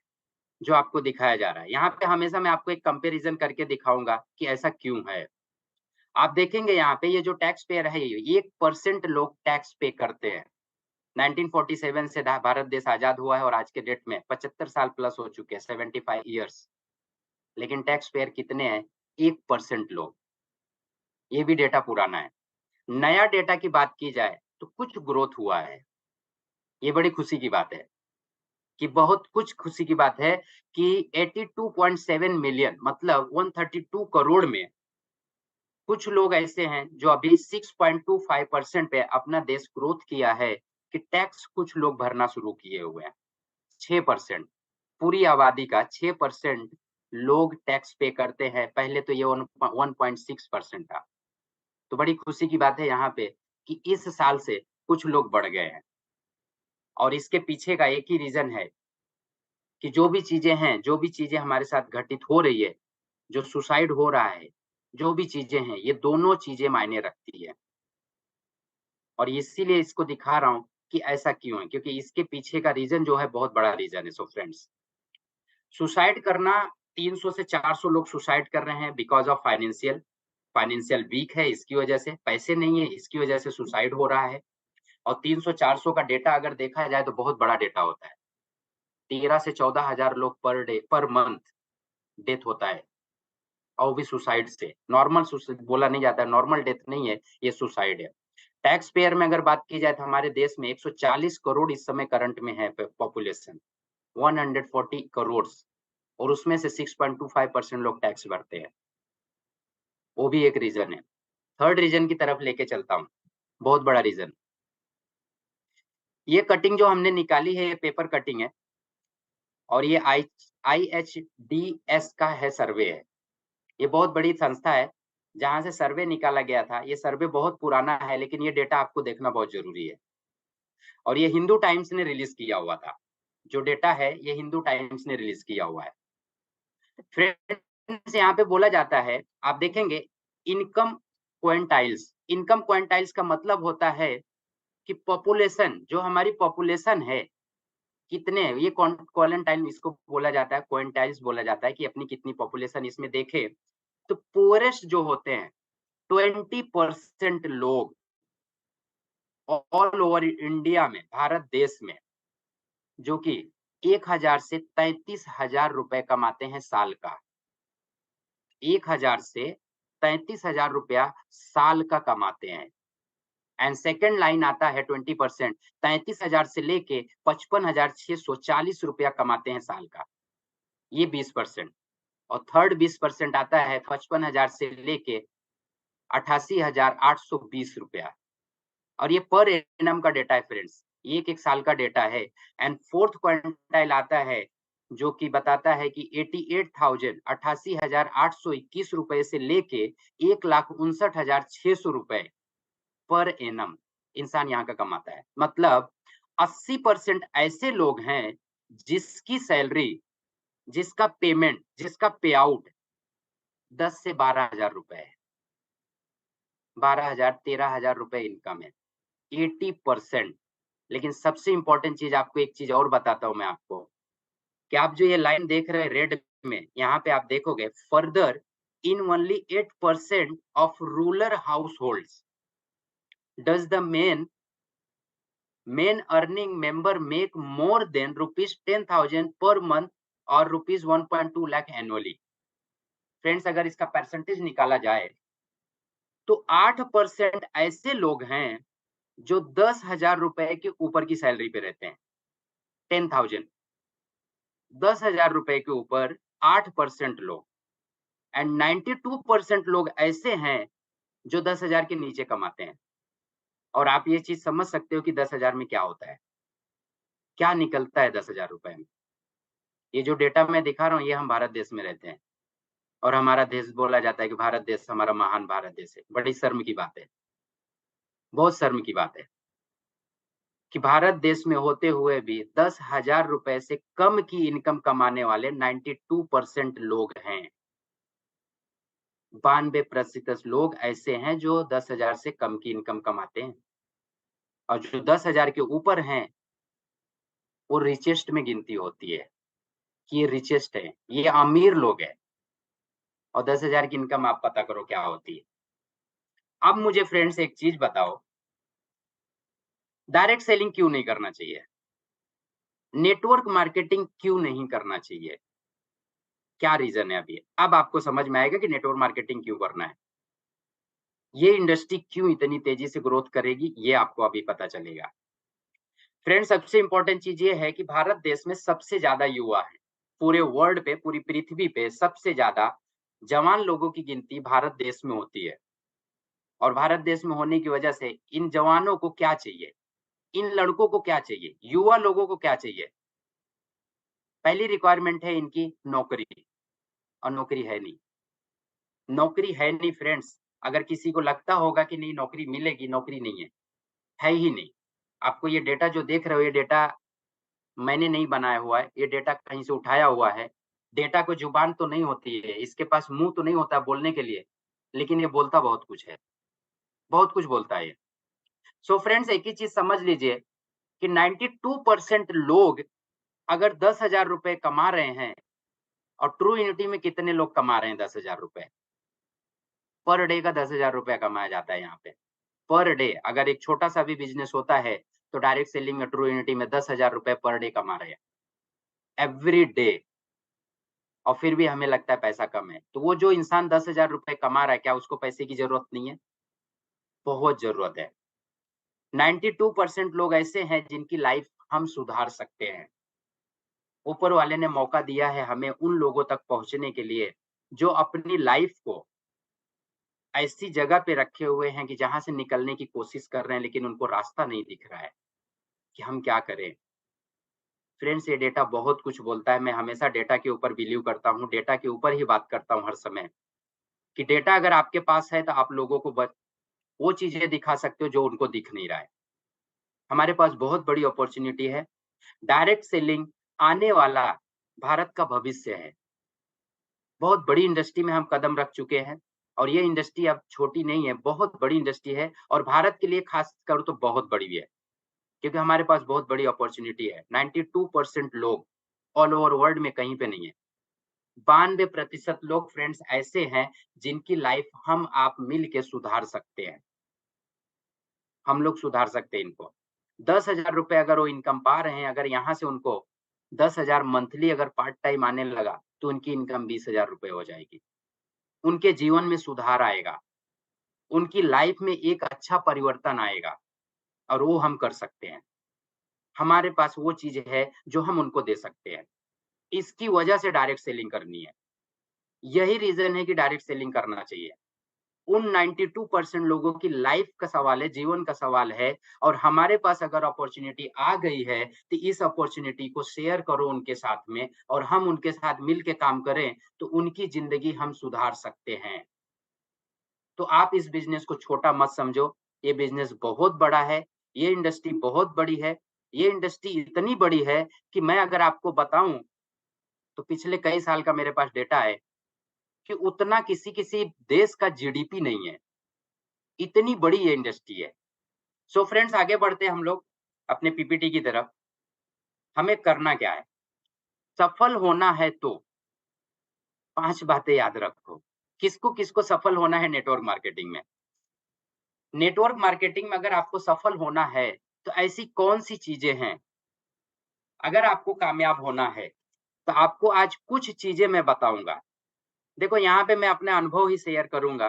A: जो आपको दिखाया जा रहा है। यहाँ पे हमेशा मैं आपको एक कंपैरिजन करके दिखाऊंगा कि ऐसा क्यों है। आप देखेंगे यहाँ पे ये जो टैक्स पेयर है, ये 1% लोग टैक्स पे करते हैं। 1947 से भारत देश आजाद हुआ है और आज के डेट में 75 साल प्लस हो चुके हैं, 75 ईयर्स। लेकिन टैक्स पेयर कितने हैं? 1% लोग। ये भी डेटा पुराना है। नया डेटा की बात की जाए तो कुछ ग्रोथ हुआ है। ये बड़ी खुशी की बात है कि बहुत कुछ खुशी की बात है कि 82.7 मिलियन, मतलब 132 करोड़ में कुछ लोग ऐसे हैं जो अभी 6.25% पे अपना देश ग्रोथ किया है कि टैक्स कुछ लोग भरना शुरू किए हुए हैं। 6%, पूरी आबादी का 6% लोग टैक्स पे करते हैं। पहले तो ये 1.6% था। तो बड़ी खुशी की बात है यहाँ पे कि इस साल से कुछ लोग बढ़ गए हैं, और इसके पीछे का एक ही रीजन है कि जो भी चीजें हैं, जो भी चीजें हमारे साथ घटित हो रही है, जो सुसाइड हो रहा है, जो भी चीजें हैं, ये दोनों चीजें मायने रखती है। और इसीलिए इसको दिखा रहा हूँ कि ऐसा क्यों है, क्योंकि इसके पीछे का रीजन जो है बहुत बड़ा रीजन है। सो फ्रेंड्स, सुसाइड करना, 300 से 400 लोग सुसाइड कर रहे हैं बिकॉज ऑफ फाइनेंशियल वीक है, इसकी वजह से, पैसे नहीं है इसकी वजह से सुसाइड हो रहा है। और 300-400 का डेटा अगर देखा जाए तो बहुत बड़ा डेटा होता है। 13 से 14,000 लोग per day, per month death होता है, और वो भी सुसाइड से। नॉर्मल सुसाइड बोला नहीं जाता है, नॉर्मल डेथ नहीं है, ये सुसाइड है। टैक्स पेयर में अगर बात की जाए तो हमारे देश में 140 करोड़ इस समय करंट में है पॉपुलेशन, 140 करोड़, और उसमें से 6.25% लोग टैक्स भरते हैं। वो भी एक रीजन है। थर्ड रीजन की तरफ लेके चलता हूँ, बहुत बड़ा रीजन। ये कटिंग जो हमने निकाली है, ये पेपर कटिंग है, और ये IHDS का है, सर्वे है। ये बहुत बड़ी संस्था है जहां से सर्वे निकाला गया था। ये सर्वे बहुत पुराना है, लेकिन ये डेटा आपको देखना बहुत जरूरी है। और ये हिंदू टाइम्स ने रिलीज किया हुआ था। जो डेटा है ये हिंदू टाइम्स ने रिलीज किया हुआ है। फ्रेंड्स, यहाँ पे बोला जाता है, आप देखेंगे, इनकम क्वांटाइल्स। इनकम क्वांटाइल्स का मतलब होता है कि पॉपुलेशन, जो हमारी पॉपुलेशन है, कितने, ये क्वारंटाइन इसको बोला जाता है, क्वांटाइल्स बोला जाता है कि अपनी कितनी पॉपुलेशन इसमें देखे। तो पुअरेस्ट जो होते हैं 20% लोग, ऑल ओवर इंडिया में, भारत देश में, जो कि 1000 से 33,000 रुपए कमाते हैं साल का। 1000 से 33,000 रुपया साल का कमाते हैं। एंड सेकंड लाइन आता है 20%, 33,000 से लेके 55,640 रुपया कमाते हैं साल का, ये 20%। और थर्ड 20% आता है 55,000 से लेके 88,820 रुपया, और ये पर एनम का डेटा है फ्रेंड्स, एक एक साल का डेटा है। एंड फोर्थ क्वार्टाइल आता है जो कि बताता है कि 88,821 रुपए से लेके 1,59,600 रुपए पर एनम इंसान यहाँ का कमाता है। मतलब 80% ऐसे लोग हैं जिसकी सैलरी, जिसका पेमेंट, जिसका पे आउट 10 से 12,000 रुपए है। 12,000 13,000 रुपए इनकम है, 80%। लेकिन सबसे इंपॉर्टेंट चीज, आपको एक चीज और बताता हूं मैं आपको, कि आप जो ये लाइन देख रहे हैं रेड में, यहाँ पे आप देखोगे further in only 8% of rural house hold does the main earning member make more than ₹10,000 per month और ₹1.2 लाख एनुअली। फ्रेंड्स, अगर इसका परसेंटेज निकाला जाए तो 8% ऐसे लोग हैं जो 10,000 रुपए के ऊपर की सैलरी पे रहते हैं। 10,000, 10,000 रुपए के ऊपर 8% लोग, एंड 92% लोग ऐसे हैं जो 10,000 के नीचे कमाते हैं। और आप ये चीज समझ सकते हो कि 10,000 में क्या होता है, क्या निकलता है 10,000 रुपए में। ये जो डेटा मैं दिखा रहा हूँ, ये हम भारत देश में रहते हैं, और हमारा देश बोला जाता है कि भारत देश हमारा महान भारत देश है। बड़ी शर्म की बात है, बहुत शर्म की बात है कि भारत देश में होते हुए भी 10,000 रुपए से कम की इनकम कमाने वाले 92% लोग हैं। 92% लोग ऐसे हैं जो 10,000 से कम की इनकम कमाते हैं, और जो 10,000 के ऊपर हैं वो रिचेस्ट में गिनती होती है कि ये रिचेस्ट है, ये अमीर लोग हैं। और 10,000 की इनकम आप पता करो क्या होती है। अब मुझे फ्रेंड्स एक चीज बताओ, डायरेक्ट सेलिंग क्यों नहीं करना चाहिए, नेटवर्क मार्केटिंग क्यों नहीं करना चाहिए, क्या रीजन है? अभी अब आपको समझ में आएगा कि नेटवर्क मार्केटिंग क्यों करना है, ये इंडस्ट्री क्यों इतनी तेजी से ग्रोथ करेगी, ये आपको अभी पता चलेगा। फ्रेंड्स, सबसे इंपॉर्टेंट चीज ये है कि भारत देश में सबसे ज्यादा युवा है, पूरे वर्ल्ड पे, पूरी पृथ्वी पे सबसे ज्यादा जवान लोगों की गिनती भारत देश में होती है। और भारत देश में होने की वजह से इन जवानों को क्या चाहिए, इन लड़कों को क्या चाहिए, युवा लोगों को क्या चाहिए? पहली रिक्वायरमेंट है इनकी नौकरी, और नौकरी है नहीं, नौकरी है नहीं फ्रेंड्स। अगर किसी को लगता होगा कि नहीं नौकरी मिलेगी, नौकरी नहीं है ही नहीं। आपको ये डेटा जो देख रहे हो, ये डेटा मैंने नहीं बनाया हुआ है, ये डेटा कहीं से उठाया हुआ है। डेटा को जुबान तो नहीं होती है, इसके पास मुंह तो नहीं होता बोलने के लिए, लेकिन ये बोलता बहुत कुछ है, बहुत कुछ बोलता है ये। सो फ्रेंड्स, एक ही चीज समझ लीजिए कि 92% लोग अगर 10,000 रुपए कमा रहे हैं, और ट्रू यूनिटी में कितने लोग कमा रहे हैं 10,000 रुपए? पर डे का 10,000 रुपया कमाया जाता है यहाँ पे, पर डे। अगर एक छोटा सा भी बिजनेस होता है तो डायरेक्ट सेलिंग में, ट्रू यूनिटी में 10,000 रुपए पर डे कमा रहे हैं, एवरी डे। और फिर भी हमें लगता है पैसा कम है। तो वो जो इंसान 10,000 रुपए कमा रहा है, क्या उसको पैसे की जरूरत नहीं है? बहुत जरूरत है। 92% लोग ऐसे हैं जिनकी लाइफ हम सुधार सकते हैं। ऊपर वाले ने मौका दिया है हमें उन लोगों तक पहुंचने के लिए जो अपनी लाइफ को ऐसी जगह पे रखे हुए हैं कि जहां से निकलने की कोशिश कर रहे हैं, लेकिन उनको रास्ता नहीं दिख रहा है कि हम क्या करें। फ्रेंड्स, ये डेटा बहुत कुछ बोलता है। मैं हमेशा डेटा के ऊपर बिलीव करता हूँ, डेटा के ऊपर ही बात करता हूँ हर समय, कि डेटा अगर आपके पास है तो आप लोगों को वो चीजें दिखा सकते हो जो उनको दिख नहीं रहा है। हमारे पास बहुत बड़ी अपॉर्चुनिटी है। डायरेक्ट सेलिंग आने वाला भारत का भविष्य है। बहुत बड़ी इंडस्ट्री में हम कदम रख चुके हैं, और ये इंडस्ट्री अब छोटी नहीं है, बहुत बड़ी इंडस्ट्री है, और भारत के लिए खास कर तो बहुत बड़ी भी है, क्योंकि हमारे पास बहुत बड़ी अपॉर्चुनिटी है। 92% लोग ऑल ओवर वर्ल्ड में कहीं पे नहीं है। 92% लोग फ्रेंड्स ऐसे हैं जिनकी लाइफ हम आप मिल के सुधार सकते हैं। हम लोग सुधार सकते हैं इनको। 10,000 रुपए अगर वो इनकम पा रहे हैं, अगर यहाँ से उनको 10,000 मंथली अगर पार्ट टाइम आने लगा, तो उनकी इनकम 20,000 रुपए हो जाएगी। उनके जीवन में सुधार आएगा, उनकी लाइफ में एक अच्छा परिवर्तन आएगा और वो हम कर सकते हैं। हमारे पास वो चीज़ है जो हम उनको दे सकते हैं। इसकी वजह से डायरेक्ट सेलिंग करनी है। यही रीज़न है कि डायरेक्ट सेलिंग करना चाहिए। उन 92% लोगों की लाइफ का सवाल है, जीवन का सवाल है और हमारे पास अगर अपॉर्च्युनिटी आ गई है, तो इस अपॉर्च्युनिटी को शेयर करो उनके साथ में और हम उनके साथ मिल के काम करें, तो उनकी ज़िंदगी हम सुधार सकते हैं। तो आप इस बिज़नेस को छोटा मत समझो, ये बिज़नेस बहुत बड़ा है, ये इंडस्ट्री बहुत बड़ी है। ये इंडस्ट्री इतनी बड़ी है कि मैं अगर आपको बताऊँ, तो पिछले कई साल का मेरे पास डेटा है कि उतना किसी-किसी देश का जीडीपी नहीं है। इतनी बड़ी ये इंडस्ट्री है। सो फ्रेंड्स आगे बढ़ते हैं हम लोग अपने पीपीटी की तरफ। हमें करना क्या है? सफल होना है तो 5 बातें याद रखो। किसको-किसको सफल होना है नेटवर्क मार्केटिंग में? नेटवर्क मार्केटिंग में अगर आपको सफल होना है, तो ऐसी कौन-सी चीज़ें हैं? अगर आपको कामयाब होना है, तो आपको आज कुछ चीज़ें मैं बताऊँगा। देखो यहाँ पे मैं अपना अनुभव ही शेयर करूँगा,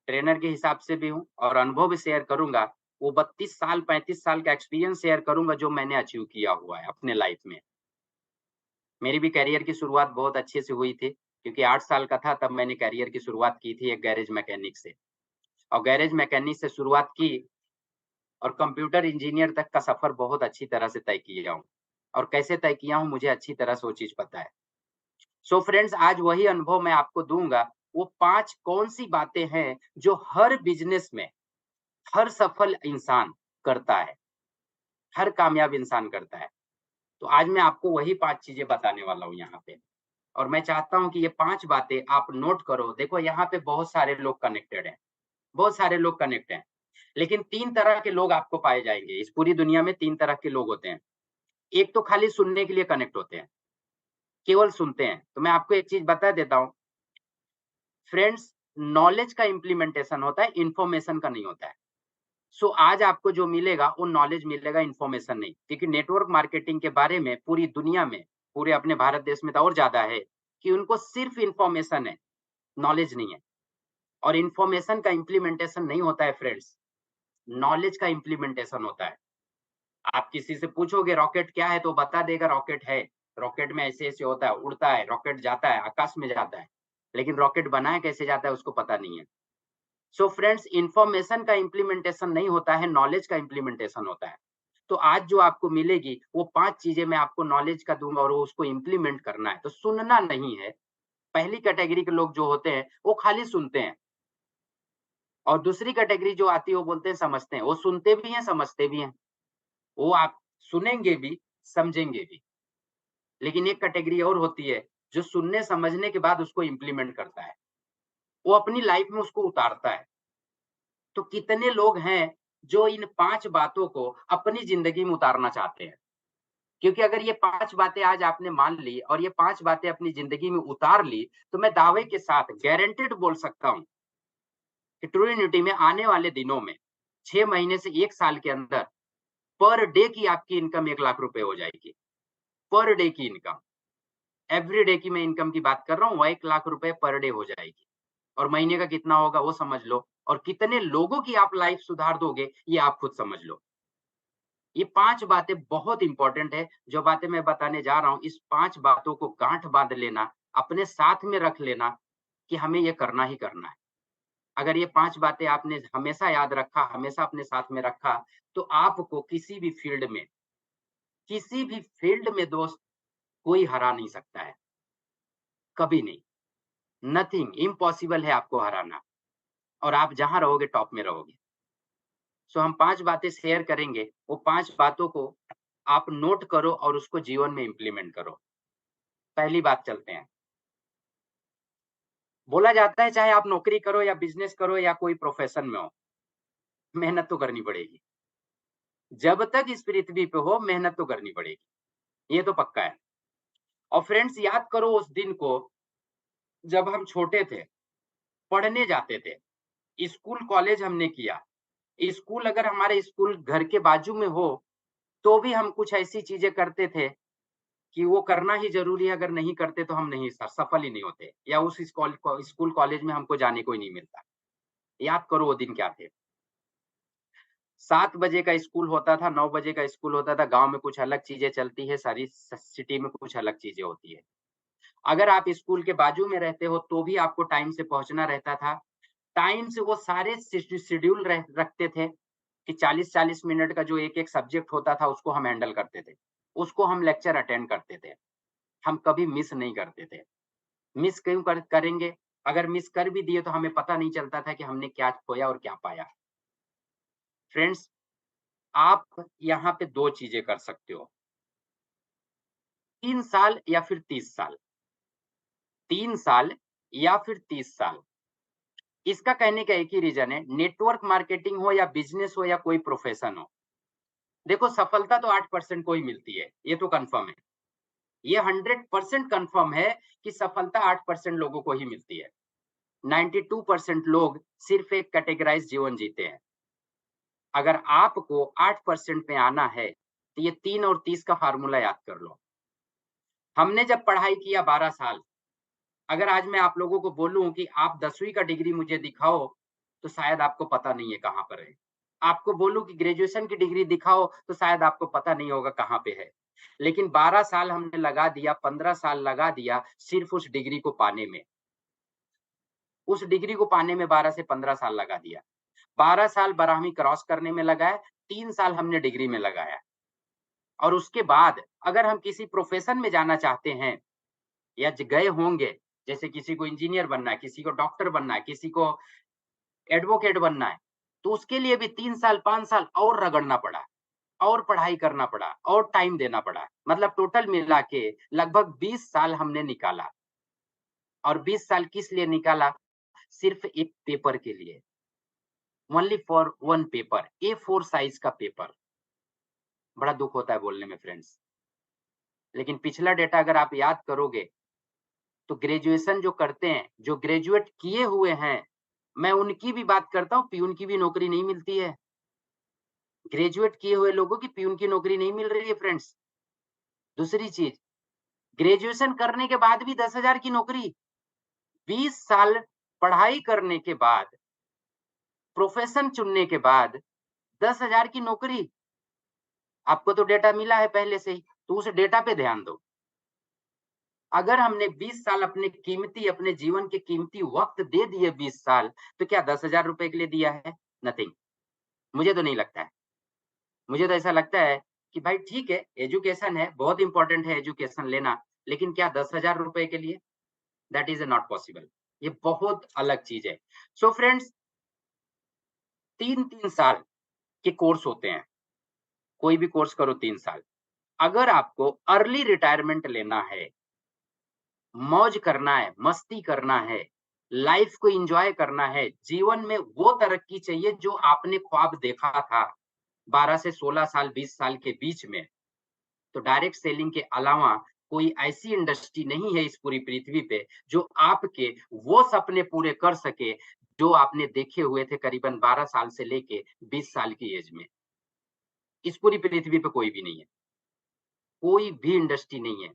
A: ट्रेनर के हिसाब से भी हूँ और अनुभव भी शेयर करूँगा। वो 32 साल, 35 साल का एक्सपीरियंस शेयर करूँगा जो मैंने अचीव किया हुआ है अपने लाइफ़ में। मेरी भी करियर की शुरुआत बहुत अच्छे से हुई थी, क्योंकि 8 साल का था तब मैंने करियर की शुरुआत की थी एक गैरेज मैकेनिक से और गैरेज मैकेनिक से शुरुआत की और कंप्यूटर इंजीनियर तक का सफ़र बहुत अच्छी तरह से तय किया हूँ और कैसे तय किया हूँ मुझे अच्छी तरह से वो चीज़ पता है। सो फ्रेंड्स आज वही अनुभव मैं आपको दूँगा, वो 5 कौन-सी बातें हैं जो हर बिज़नेस में, हर सफल इंसान करता है, हर कामयाब इंसान करता है। तो आज मैं आपको वही 5 चीज़ें बताने वाला हूँ यहाँ पे। और मैं चाहता हूँ कि ये 5 बातें आप नोट करो। देखो यहाँ पे बहुत सारे लोग कनेक्टेड हैं, बहुत सारे लोग कनेक्ट हैं। लेकिन 3 तरह के लोग आपको पाए जाएँगे। इस पूरी दुनिया में 3 तरह के लोग होते हैं। एक तो खाली सुनने के लिए कनेक्ट होते हैं, केवल सुनते हैं। तो मैं आपको एक चीज़ बता देता हूँ, फ्रेंड्स नॉलेज का इम्प्लीमेंटेशन होता है, इन्फॉर्मेशन का नहीं होता है। सो आज आपको जो मिलेगा वो नॉलेज मिलेगा, इन्फॉर्मेशन नहीं। क्योंकि नेटवर्क मार्केटिंग के बारे में पूरी दुनिया में, पूरे अपने भारत देश में तो और ज़्यादा है कि उनको सिर्फ़ इन्फॉर्मेशन है, नॉलेज नहीं है। और इन्फॉर्मेशन का इम्प्लीमेंटेशन नहीं होता है फ्रेंड्स, नॉलेज का इम्प्लीमेंटेशन होता है। आप किसी से पूछोगे रॉकेट क्या है तो बता देगा रॉकेट है, रॉकेट में ऐसे-ऐसे होता है, उड़ता है, रॉकेट जाता है, आकाश में जाता है। लेकिन रॉकेट बनाया कैसे जाता है उसको पता नहीं है। सो फ्रेंड्स इन्फॉर्मेशन का इम्प्लीमेंटेशन नहीं होता है, नॉलेज का इम्प्लीमेंटेशन होता है। तो आज जो आपको मिलेगी वो 5 चीज़ें मैं आपको नॉलेज का दूँगा और वो उसको इम्प्लीमेंट करना है। तो सुनना नहीं है, पहली कैटेगरी के लोग जो होते हैं, वो खाली सुनते हैं। और दूसरी कैटेगरी जो आती है वो बोलते हैं समझते हैं। वो सुनते भी हैं, समझते भी हैं। वो आप सुनेंगे भी, समझेंगे भी। लेकिन एक कैटेगरी और होती है, जो सुनने समझने के बाद उसको इम्प्लीमेंट करता है। वो अपनी लाइफ़ में उसको उतारता है। तो कितने लोग हैं जो इन 5 बातों को अपनी ज़िंदगी में उतारना चाहते हैं? क्योंकि अगर ये 5 बातें आज आपने मान ली और ये 5 बातें अपनी ज़िंदगी में उतार ली, तो मैं दावे के साथ गारंटीड बोल सकता हूँ कि ट्रू यूनिटी में आने वाले दिनों में 6 महीने से 1 साल के अंदर पर डे की आपकी इनकम 1 लाख रुपए हो जाएगी। पर डे की इनकम। एवरी डे की मैं इनकम की बात कर रहा हूँ, वो 1 लाख रुपए पर डे हो जाएगी। और महीने का कितना होगा वो समझ लो और कितने लोगों की आप लाइफ सुधार दोगे, ये आप खुद समझ लो। ये 5 बातें बहुत इम्पोर्टेंट है, जो बातें मैं बताने जा रहा हूँ, इस 5 बातों को गाँठ बाँध लेना, अपने साथ में रख लेना कि हमें ये करना ही करना है। अगर ये 5 बातें आपने हमेशा याद रखा, हमेशा अपने साथ में रखा, तो आपको किसी भी फील्ड में दोस्त कोई हरा नहीं सकता है, कभी नहीं। नथिंग इम्पॉसिबल है आपको हराना और आप जहाँ रहोगे टॉप में रहोगे। सो हम 5 बातें शेयर करेंगे, वो 5 बातों को आप नोट करो और उसको जीवन में इम्प्लीमेंट करो। पहली बात चलते हैं। बोला जाता है चाहे आप नौकरी करो या बिज़नेस करो या कोई प्रोफ़ेशन में हो, मेहनत तो करनी पड़ेगी। जब तक इस पृथ्वी पे हो मेहनत तो करनी पड़ेगी, ये तो पक्का है। और फ्रेंड्स याद करो उस दिन को जब हम छोटे थे, पढ़ने जाते थे, स्कूल कॉलेज हमने किया, स्कूल अगर हमारे स्कूल घर के बाजू में हो, तो भी हम कुछ ऐसी चीज़ें करते थे कि वो करना ही ज़रूरी है, अगर नहीं करते तो हम नहीं सफल ही नहीं होते, या उस स्कूल कॉलेज में हमको जाने को ही नहीं मिलता। याद करो वो दिन क्या थे। 7 बजे का स्कूल होता था, 9 बजे का स्कूल होता था, गाँव में कुछ अलग चीज़ें चलती है, सारी सिटी में कुछ अलग चीज़ें होती है। अगर आप स्कूल के बाजू में रहते हो, तो भी आपको टाइम से पहुँचना रहता था। टाइम से वो सारे शेड्यूल रखते थे कि 40-40 मिनट का जो एक-एक सब्जेक्ट होता था, उसको हम हैंडल करते थे। उसको हम लेक्चर अटेंड करते थे। हम कभी मिस नहीं करते थे। मिस क्यों करेंगे? अगर मिस कर भी दिए तो हमें पता नहीं चलता था कि हमने क्या खोया और क्या पाया। फ्रेंड्स, आप यहाँ पे 2 चीज़ें कर सकते हो, 3 साल या फिर 30 साल। 3 साल या फिर 30 साल। इसका कहने का एक ही रीज़न है, नेटवर्क मार्केटिंग हो या बिज़नेस हो या कोई प्रोफ़ेशन हो। देखो, सफलता तो 8% को ही मिलती है, ये तो कन्फर्म है। ये 100% कन्फर्म है कि सफलता 8% लोगों को ही मिलती है। 92% लोग सिर्फ़ एक कैटेगराइज़ जीवन जीते हैं। अगर आपको 8% में आना है, तो ये 3 और 30 का फ़ॉर्मूला याद कर लो। हमने जब पढ़ाई किया 12 साल, अगर आज मैं आप लोगों को बोलूँ कि आप 10वीं का डिग्री मुझे दिखाओ, तो शायद आपको पता नहीं है कहाँ पर है। आपको बोलूँ कि ग्रेजुएशन की डिग्री दिखाओ, तो शायद आपको पता नहीं होगा कहाँ पे है। लेकिन 12 साल हमने लगा दिया, 15 साल लगा दिया सिर्फ़ उस डिग्री को पाने में। उस डिग्री को पाने में 12 से 15 साल लगा दिया। 12 साल 12वीं क्रॉस करने में लगाए, 3 साल हमने डिग्री में लगाया। और उसके बाद अगर हम किसी प्रोफ़ेशन में जाना चाहते हैं या गए होंगे, जैसे किसी को इंजीनियर बनना है, किसी को डॉक्टर बनना है, किसी को एडवोकेट बनना है, तो उसके लिए भी 3 साल, 5 साल और रगड़ना पड़ा, और पढ़ाई करना पड़ा, और टाइम देना पड़ा। मतलब टोटल मिला के लगभग 20 साल हमने निकाला। और 20 साल किस लिए निकाला? सिर्फ़ एक पेपर के लिए। Only for one paper, A4 size का पेपर। बड़ा दुःख होता है बोलने में फ्रेंड्स। लेकिन पिछला डेटा अगर आप याद करोगे, तो ग्रेजुएशन जो करते हैं, जो ग्रेजुएट किए हुए हैं, मैं उनकी भी बात करता हूँ, पियून की भी नौकरी नहीं मिलती है। ग्रेजुएट किए हुए लोगों की पियून की नौकरी नहीं मिल रही है फ्रेंड्स। दूसरी चीज़, ग्रेजुएशन करने के बाद भी 10,000 की नौकरी, 20 साल पढ़ाई करने के बाद, प्रोफ़ेशन चुनने के बाद 10,000 की नौकरी। आपको तो डेटा मिला है पहले से ही, तो उस डेटा पे ध्यान दो। अगर हमने 20 साल अपने जीवन के कीमती वक़्त दे दिए 20 साल, तो क्या 10,000 रुपए के लिए दिया है? नथिंग। मुझे तो नहीं लगता है। मुझे तो ऐसा लगता है कि भाई ठीक है, एजुकेशन है, बहुत इम्पोर्टेंट है एजुकेशन लेना, लेकिन क्या 10,000 रुपए के लिए? That is not possible. ये बहुत अलग चीज़ है। सो फ्रेंड्स, 3-3 साल के कोर्स होते हैं। कोई भी कोर्स करो 3 साल। अगर आपको अर्ली रिटायरमेंट लेना है, मौज करना है, मस्ती करना है, लाइफ को एन्जॉय करना है, जीवन में वो तरक्की चाहिए जो आपने ख्वाब देखा था 12 से 16 साल, 20 साल के बीच में, तो डायरेक्ट सेलिंग के अलावा कोई ऐसी इंडस्ट्री नहीं है इस पूरी पृथ्वी पे जो आपके वो सपने पूरे कर सके जो आपने देखे हुए थे करीबन 12 साल से लेके 20 साल की एज में। इस पूरी पृथ्वी पे कोई भी नहीं है। कोई भी इंडस्ट्री नहीं है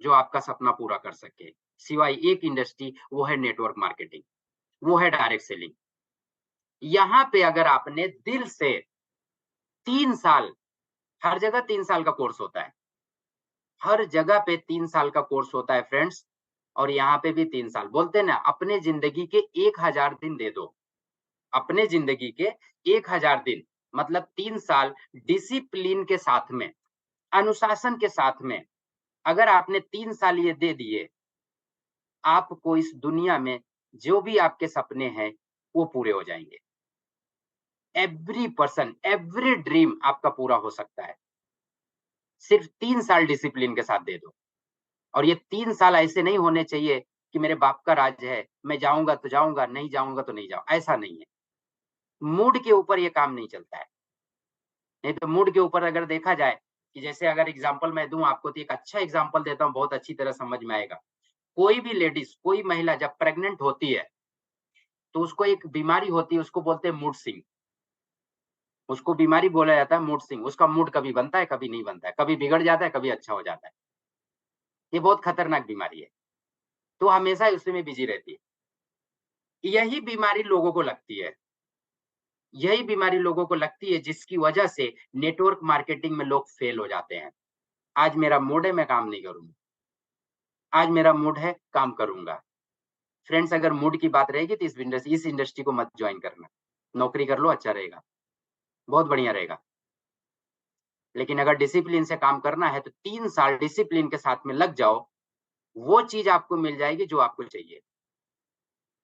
A: जो आपका सपना पूरा कर सके, सिवाय एक इंडस्ट्री, वो है नेटवर्क मार्केटिंग, वो है डायरेक्ट सेलिंग। यहाँ पे अगर आपने दिल से 3 साल, हर जगह 3 साल का कोर्स होता है। हर जगह पे 3 साल का कोर्स होता है फ्रेंड्स, और यहाँ पे भी 3 साल। बोलते हैं ना, अपने ज़िंदगी के 1000 दिन दे दो। अपने ज़िंदगी के 1000 दिन, मतलब 3 साल डिसिप्लिन के साथ में, अनुशासन के साथ में, अगर आपने 3 साल ये दे दिए, आपको इस दुनिया में जो भी आपके सपने हैं, वो पूरे हो जाएँगे। एवरी पर्सन, एवरी ड्रीम आपका पूरा हो सकता है। सिर्फ 3 साल डिसिप्लिन के साथ दे दो। और ये 3 साल ऐसे नहीं होने चाहिए कि मेरे बाप का राज है, मैं जाऊँगा तो जाऊँगा, नहीं जाऊँगा तो नहीं जाऊँ, ऐसा नहीं है। मूड के ऊपर ये काम नहीं चलता है। नहीं तो मूड के ऊपर अगर देखा जाए कि जैसे अगर एग्ज़ाम्पल मैं दूँ आपको, तो एक अच्छा एग्ज़ाम्पल देता हूँ, बहुत अच्छी तरह समझ में आएगा। कोई भी लेडीज़, कोई महिला जब प्रेग्नेंट होती है, तो उसको एक बीमारी होती है, उसको बोलते हैं मूड स्विंग। उसको बीमारी बोला जाता है मूड स्विंग। उसका मूड कभी बनता है, कभी नहीं बनता है, कभी बिगड़ जाता है, कभी अच्छा हो जाता है। ये बहुत खतरनाक बीमारी है, तो हमेशा उसी में बिजी रहती है। यही बीमारी लोगों को लगती है, यही बीमारी लोगों को लगती है, जिसकी वजह से नेटवर्क मार्केटिंग में लोग फेल हो जाते हैं। आज मेरा मूड है, मैं काम नहीं करूंगा। आज मेरा मूड है, काम करूंगा। फ्रेंड्स, अगर मूड की बात रहेगी तो इस इंडस्ट्री को मत ज्वाइन करना। नौकरी कर लो, अच्छा रहेगा, बहुत बढ़िया रहेगा। लेकिन अगर डिसिप्लिन से काम करना है तो 3 साल डिसिप्लिन के साथ में लग जाओ, वो चीज आपको मिल जाएगी जो आपको चाहिए।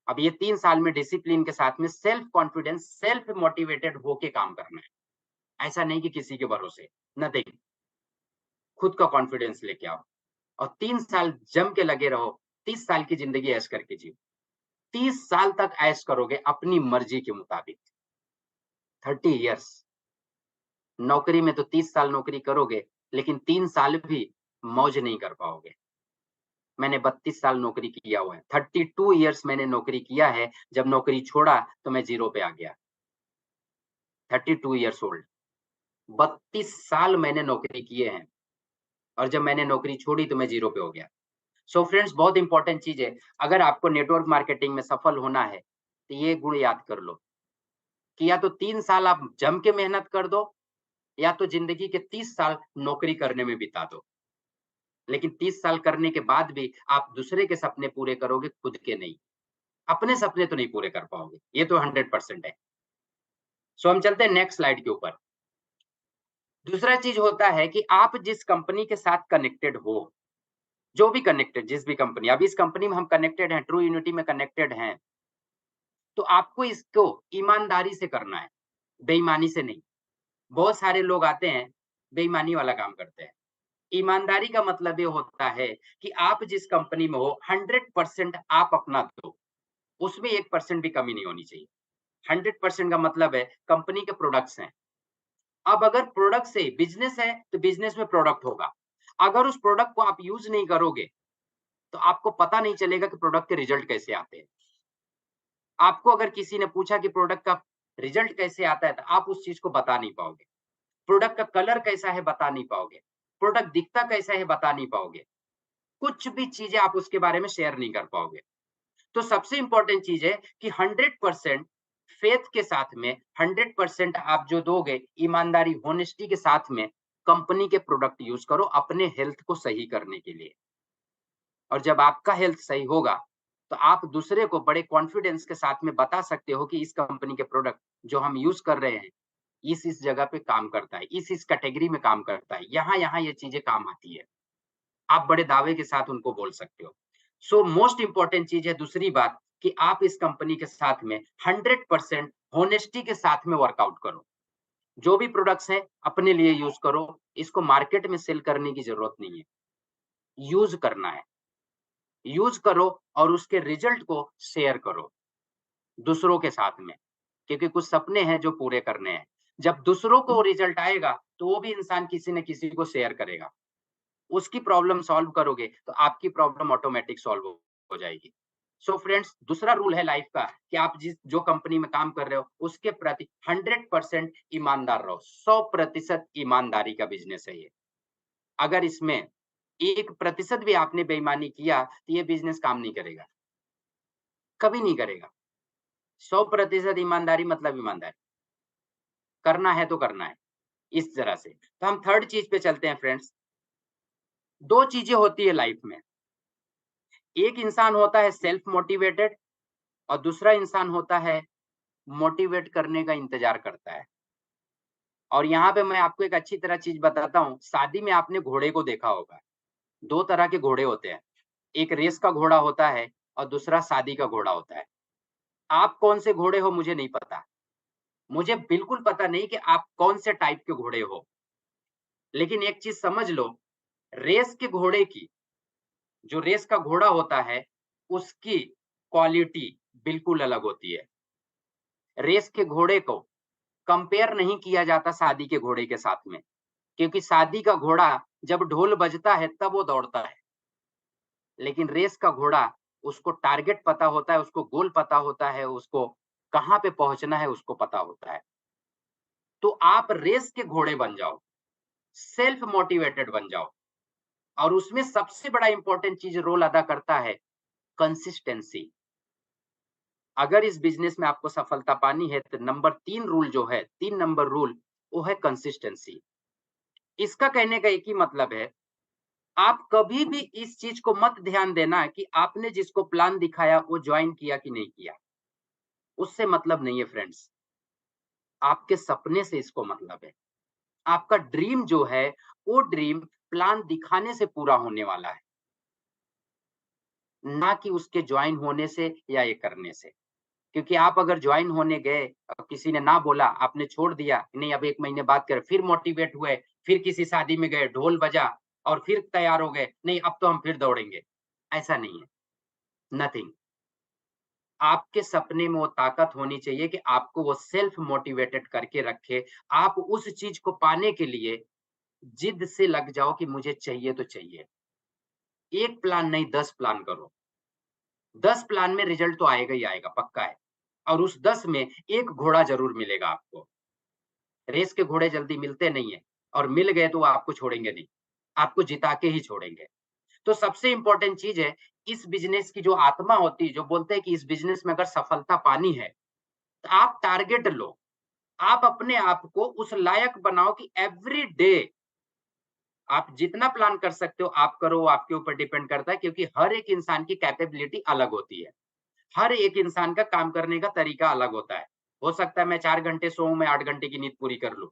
A: अब ये 3 साल में डिसिप्लिन के साथ में सेल्फ कॉन्फिडेंस, सेल्फ मोटिवेटेड होके काम करना है। ऐसा नहीं कि किसी के भरोसे, नथिंग। खुद का कॉन्फिडेंस लेके आओ और 3 साल जम के लगे रहो। 30 साल की जिंदगी ऐश करके जियो। 30 साल तक ऐश करोगे अपनी मर्जी के मुताबिक। 30 ईयर्स नौकरी में तो 30 साल नौकरी करोगे, लेकिन 3 साल भी मौज नहीं कर पाओगे। मैंने 32 साल नौकरी किया हुआ है। 32 ईयर्स मैंने नौकरी किया है। जब नौकरी छोड़ा तो मैं जीरो पे आ गया। 32 ईयर्स ओल्ड, 32 साल मैंने नौकरी किए हैं, और जब मैंने नौकरी छोड़ी तो मैं जीरो पे हो गया। सो फ्रेंड्स, बहुत इंपॉर्टेंट चीज है, अगर आपको नेटवर्क मार्केटिंग में सफल होना है तो ये गुण याद कर लो कि या तो 3 साल आप जम के मेहनत कर दो, या तो जिंदगी के 30 साल नौकरी करने में बिता दो। लेकिन 30 साल करने के बाद भी आप दूसरे के सपने पूरे करोगे, खुद के नहीं। अपने सपने तो नहीं पूरे कर पाओगे, ये तो 100% है। सो हम चलते हैं नेक्स्ट स्लाइड के ऊपर। दूसरा चीज होता है कि आप जिस कंपनी के साथ कनेक्टेड हो, जो भी कनेक्टेड, जिस भी कंपनी, अब इस कंपनी में हम कनेक्टेड हैं, ट्रू यूनिटी में कनेक्टेड हैं, तो आपको इसको ईमानदारी से करना है, बेईमानी से नहीं। बहुत सारे लोग आते हैं, बेईमानी वाला काम करते हैं। ईमानदारी का मतलब ये होता है कि आप जिस कंपनी में हो 100% आप अपना दो, उसमें 1% भी कमी नहीं होनी चाहिए। 100% का मतलब है कंपनी के प्रोडक्ट्स हैं। अब अगर प्रोडक्ट से बिजनेस है तो बिजनेस में प्रोडक्ट होगा। अगर उस प्रोडक्ट को आप यूज नहीं करोगे तो आपको पता नहीं चलेगा कि प्रोडक्ट के रिजल्ट कैसे आते हैं। आपको अगर किसी ने पूछा कि प्रोडक्ट का रिजल्ट कैसे आता है, तो आप उस चीज को बता नहीं पाओगे। प्रोडक्ट का कलर कैसा है बता नहीं पाओगे। प्रोडक्ट दिखता कैसा है बता नहीं पाओगे। कुछ भी चीजें आप उसके बारे में शेयर नहीं कर पाओगे। तो सबसे इंपॉर्टेंट चीज है कि 100% फेथ के साथ में, 100% आप जो दोगे ईमानदारी, होनेस्टी के साथ में कंपनी के प्रोडक्ट यूज करो अपने हेल्थ को सही करने के लिए। और जब आपका हेल्थ सही होगा तो आप दूसरे को बड़े कॉन्फिडेंस के साथ में बता सकते हो कि इस कंपनी के प्रोडक्ट जो हम यूज कर रहे हैं, इस जगह पे काम करता है, इस कैटेगरी में काम करता है, यहाँ ये चीजें काम आती है। आप बड़े दावे के साथ उनको बोल सकते हो। सो मोस्ट इंपॉर्टेंट चीज है दूसरी बात, कि आप इस कंपनी के साथ में 100% होनेस्टी के साथ में वर्कआउट करो। जो भी प्रोडक्ट्स हैं अपने लिए यूज करो, इसको मार्केट में सेल करने की जरूरत नहीं है। यूज करना है, यूज करो और उसके रिजल्ट को शेयर करो दूसरों के साथ में, क्योंकि कुछ सपने हैं जो पूरे करने हैं। जब दूसरों को रिजल्ट आएगा तो वो भी इंसान किसी न किसी को शेयर करेगा। उसकी प्रॉब्लम सॉल्व करोगे तो आपकी प्रॉब्लम ऑटोमेटिक सॉल्व हो जाएगी। सो फ्रेंड्स, दूसरा रूल है लाइफ का कि आप जिस जो कंपनी में काम कर रहे हो उसके प्रति 100% ईमानदार रहो। 100% ईमानदारी का बिजनेस है ये। अगर इसमें 1% भी आपने बेईमानी किया तो ये बिजनेस काम नहीं करेगा, कभी नहीं करेगा। 100% ईमानदारी मतलब ईमानदारी, करना है तो करना है इस तरह से। तो हम थर्ड चीज पे चलते हैं फ्रेंड्स। दो चीजें होती है लाइफ में, एक इंसान होता है सेल्फ मोटिवेटेड और दूसरा इंसान होता है मोटिवेट करने का इंतजार करता है। और यहाँ पे मैं आपको एक अच्छी तरह चीज बताता हूँ, शादी में आपने घोड़े को देखा होगा। दो तरह के घोड़े होते हैं, एक रेस का घोड़ा होता है और दूसरा शादी का घोड़ा होता है। आप कौन से घोड़े हो मुझे नहीं पता, मुझे बिल्कुल पता नहीं कि आप कौन से टाइप के घोड़े हो। लेकिन एक चीज समझ लो, रेस के घोड़े की, जो रेस का घोड़ा होता है उसकी क्वालिटी बिल्कुल अलग होती है। रेस के घोड़े को कंपेयर नहीं किया जाता शादी के घोड़े के साथ में, क्योंकि शादी का घोड़ा जब ढोल बजता है तब वो दौड़ता है। लेकिन रेस का घोड़ा, उसको टारगेट पता होता है, उसको गोल पता होता है, उसको कहाँ पे पहुंचना है उसको पता होता है। तो आप रेस के घोड़े बन जाओ, सेल्फ मोटिवेटेड बन जाओ। और उसमें सबसे बड़ा इंपॉर्टेंट चीज रोल अदा करता है कंसिस्टेंसी। अगर इस बिजनेस में आपको सफलता पानी है तो नंबर 3 रूल जो है, 3 नंबर रूल, वो है कंसिस्टेंसी। इसका कहने का एक ही मतलब है, आप कभी भी इस चीज को मत ध्यान देना कि आपने जिसको प्लान दिखाया वो ज्वाइन किया कि नहीं किया, उससे मतलब नहीं है फ्रेंड्स। आपके सपने से इसको मतलब है। आपका ड्रीम जो है, वो ड्रीम प्लान दिखाने से पूरा होने वाला है, ना कि उसके ज्वाइन होने से या ये करने से। क्योंकि आप अगर ज्वाइन होने गए और किसी ने ना बोला, आपने छोड़ दिया, नहीं अब 1 महीने बाद करें, फिर मोटिवेट हुए, फिर किसी शादी में गए, ढोल बजा और फिर तैयार हो गए, नहीं अब तो हम फिर दौड़ेंगे, ऐसा नहीं है, नथिंग। आपके सपने में वो ताकत होनी चाहिए कि आपको वो सेल्फ मोटिवेटेड करके रखे। आप उस चीज को पाने के लिए जिद से लग जाओ कि मुझे चाहिए तो चाहिए। 1 प्लान नहीं 10 प्लान करो। 10 प्लान में रिजल्ट तो आएगा ही आएगा, पक्का है। और उस 10 में 1 घोड़ा ज़रूर मिलेगा आपको। रेस के घोड़े जल्दी मिलते नहीं है और मिल गए तो वो आपको छोड़ेंगे नहीं, आपको जिता के ही छोड़ेंगे। तो सबसे इम्पोर्टेंट चीज़ है, इस बिज़नेस की जो आत्मा होती है, जो बोलते हैं कि इस बिज़नेस में अगर सफलता पानी है, तो आप टारगेट लो। आप अपने आप को उस लायक बनाओ कि एवरी डे आप जितना प्लान कर सकते हो आप करो, वो आपके ऊपर डिपेंड करता है, क्योंकि हर एक इंसान की कैपेबिलिटी अलग होती है। हर एक इंसान का काम करने का तरीका अलग होता है। हो सकता है मैं 4 घंटे सोऊँ, मैं 8 घंटे की नींद पूरी कर लूँ,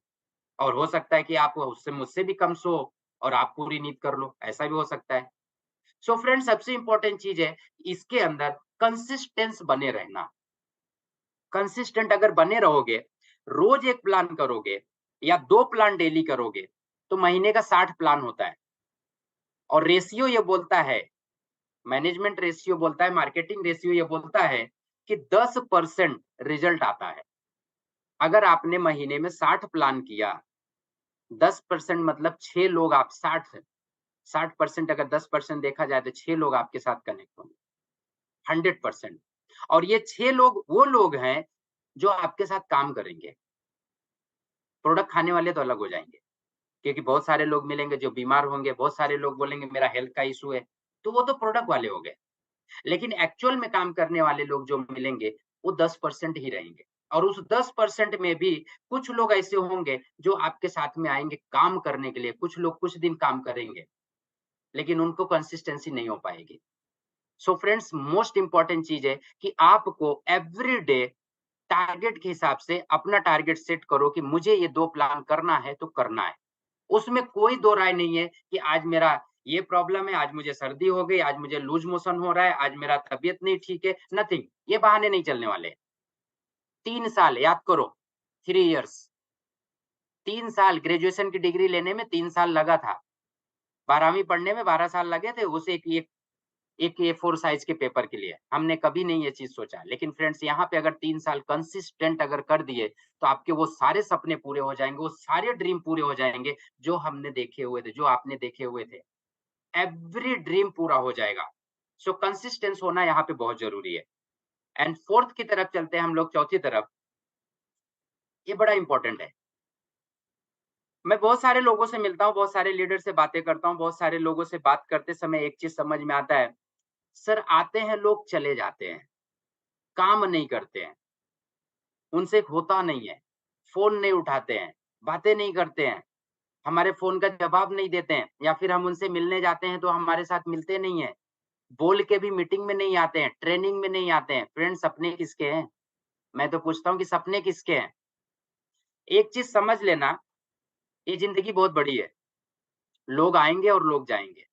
A: और हो सकता है कि आप उससे मुझसे भी कम सो और आप पूरी नींद कर लो, ऐसा भी हो सकता है। सो फ्रेंड्स, सबसे इम्पोर्टेंट चीज़ है इसके अंदर कंसिस्टेंस बने रहना। कंसिस्टेंट अगर बने रहोगे, रोज़ 1 प्लान करोगे या 2 प्लान डेली करोगे, तो महीने का 60 प्लान होता है। और रेशियो ये बोलता है, मैनेजमेंट रेशियो बोलता है, मार्केटिंग रेशियो ये बोलता है कि 10% रिजल्ट आता है। अगर आपने महीने में 60 प्लान किया, 10% मतलब 6 लोग, आप 60% अगर 10% देखा जाए तो 6 लोग आपके साथ कनेक्ट होंगे, 100%। और ये 6 लोग वो लोग हैं जो आपके साथ काम करेंगे। प्रोडक्ट खाने वाले तो अलग हो जाएँगे, क्योंकि बहुत सारे लोग मिलेंगे जो बीमार होंगे, बहुत सारे लोग बोलेंगे मेरा हेल्थ का इश्यू है, तो वो तो प्रोडक्ट वाले हो गए। लेकिन एक्चुअल में काम करने वाले लोग जो मिलेंगे, वो 10% ही रहेंगे। और उस 10% में भी कुछ लोग ऐसे होंगे जो आपके साथ में आएँगे काम करने के लिए, कुछ लोग कुछ दिन काम करेंगे, लेकिन उनको कंसिस्टेंसी नहीं हो पाएगी। सो फ्रेंड्स, मोस्ट इम्पोर्टेंट चीज़ है कि आपको एवरी डे टारगेट के हिसाब से अपना टारगेट सेट करो कि मुझे ये 2 प्लान करना है तो करना है। उसमें कोई दो राय नहीं है कि आज मेरा ये प्रॉब्लम है, आज मुझे सर्दी हो गई, आज मुझे लूज़ मोशन हो रहा है, आज मेरा तबीयत नहीं ठीक है, नथिंग। ये बहाने नहीं चलने वाले। 3 साल याद करो, 3 इयर्स, 3 साल ग्रेजुएशन की डिग्री लेने में 3 साल लगा था। 12वीं पढ़ने में 12 साल लगे थे उस एक A4 साइज़ के पेपर के लिए। हमने कभी नहीं ये चीज़ सोचा। लेकिन फ्रेंड्स, यहाँ पे अगर 3 साल कंसिस्टेंट अगर कर दिए, तो आपके वो सारे सपने पूरे हो जाएँगे, वो सारे ड्रीम पूरे हो जाएँगे, जो हमने देखे हुए थे, जो आपने देखे हुए थे। एवरी ड्रीम पूरा हो जाएगा। सो कंसिस्टेंस होना यहाँ पे बहुत ज़रूरी है। एंड 4th की तरफ चलते हैं हम लोग, चौथी तरफ। ये बड़ा इम्पोर्टेंट है। मैं बहुत सारे लोगों से मिलता हूँ, बहुत सारे लीडर से बातें करता हूँ, बहुत सारे लोगों से बात करते समय एक चीज़ समझ में आता है, सर आते हैं लोग चले जाते हैं, काम नहीं करते हैं, उनसे होता नहीं है, फ़ोन नहीं उठाते हैं, बातें नहीं करते हैं, हमारे फ़ोन का जवाब नहीं देते हैं, या फिर हम उनसे मिलने जाते हैं तो हमारे साथ मिलते नहीं हैं, बोल के भी मीटिंग में नहीं आते हैं, ट्रेनिंग में नहीं आते हैं। फ्रेंड्स, सपने किसके हैं? मैं तो पूछता हूँ कि सपने किसके हैं? एक चीज़ समझ लेना, ये ज़िंदगी बहुत बड़ी है। लोग आएँगे और लोग जाएँगे।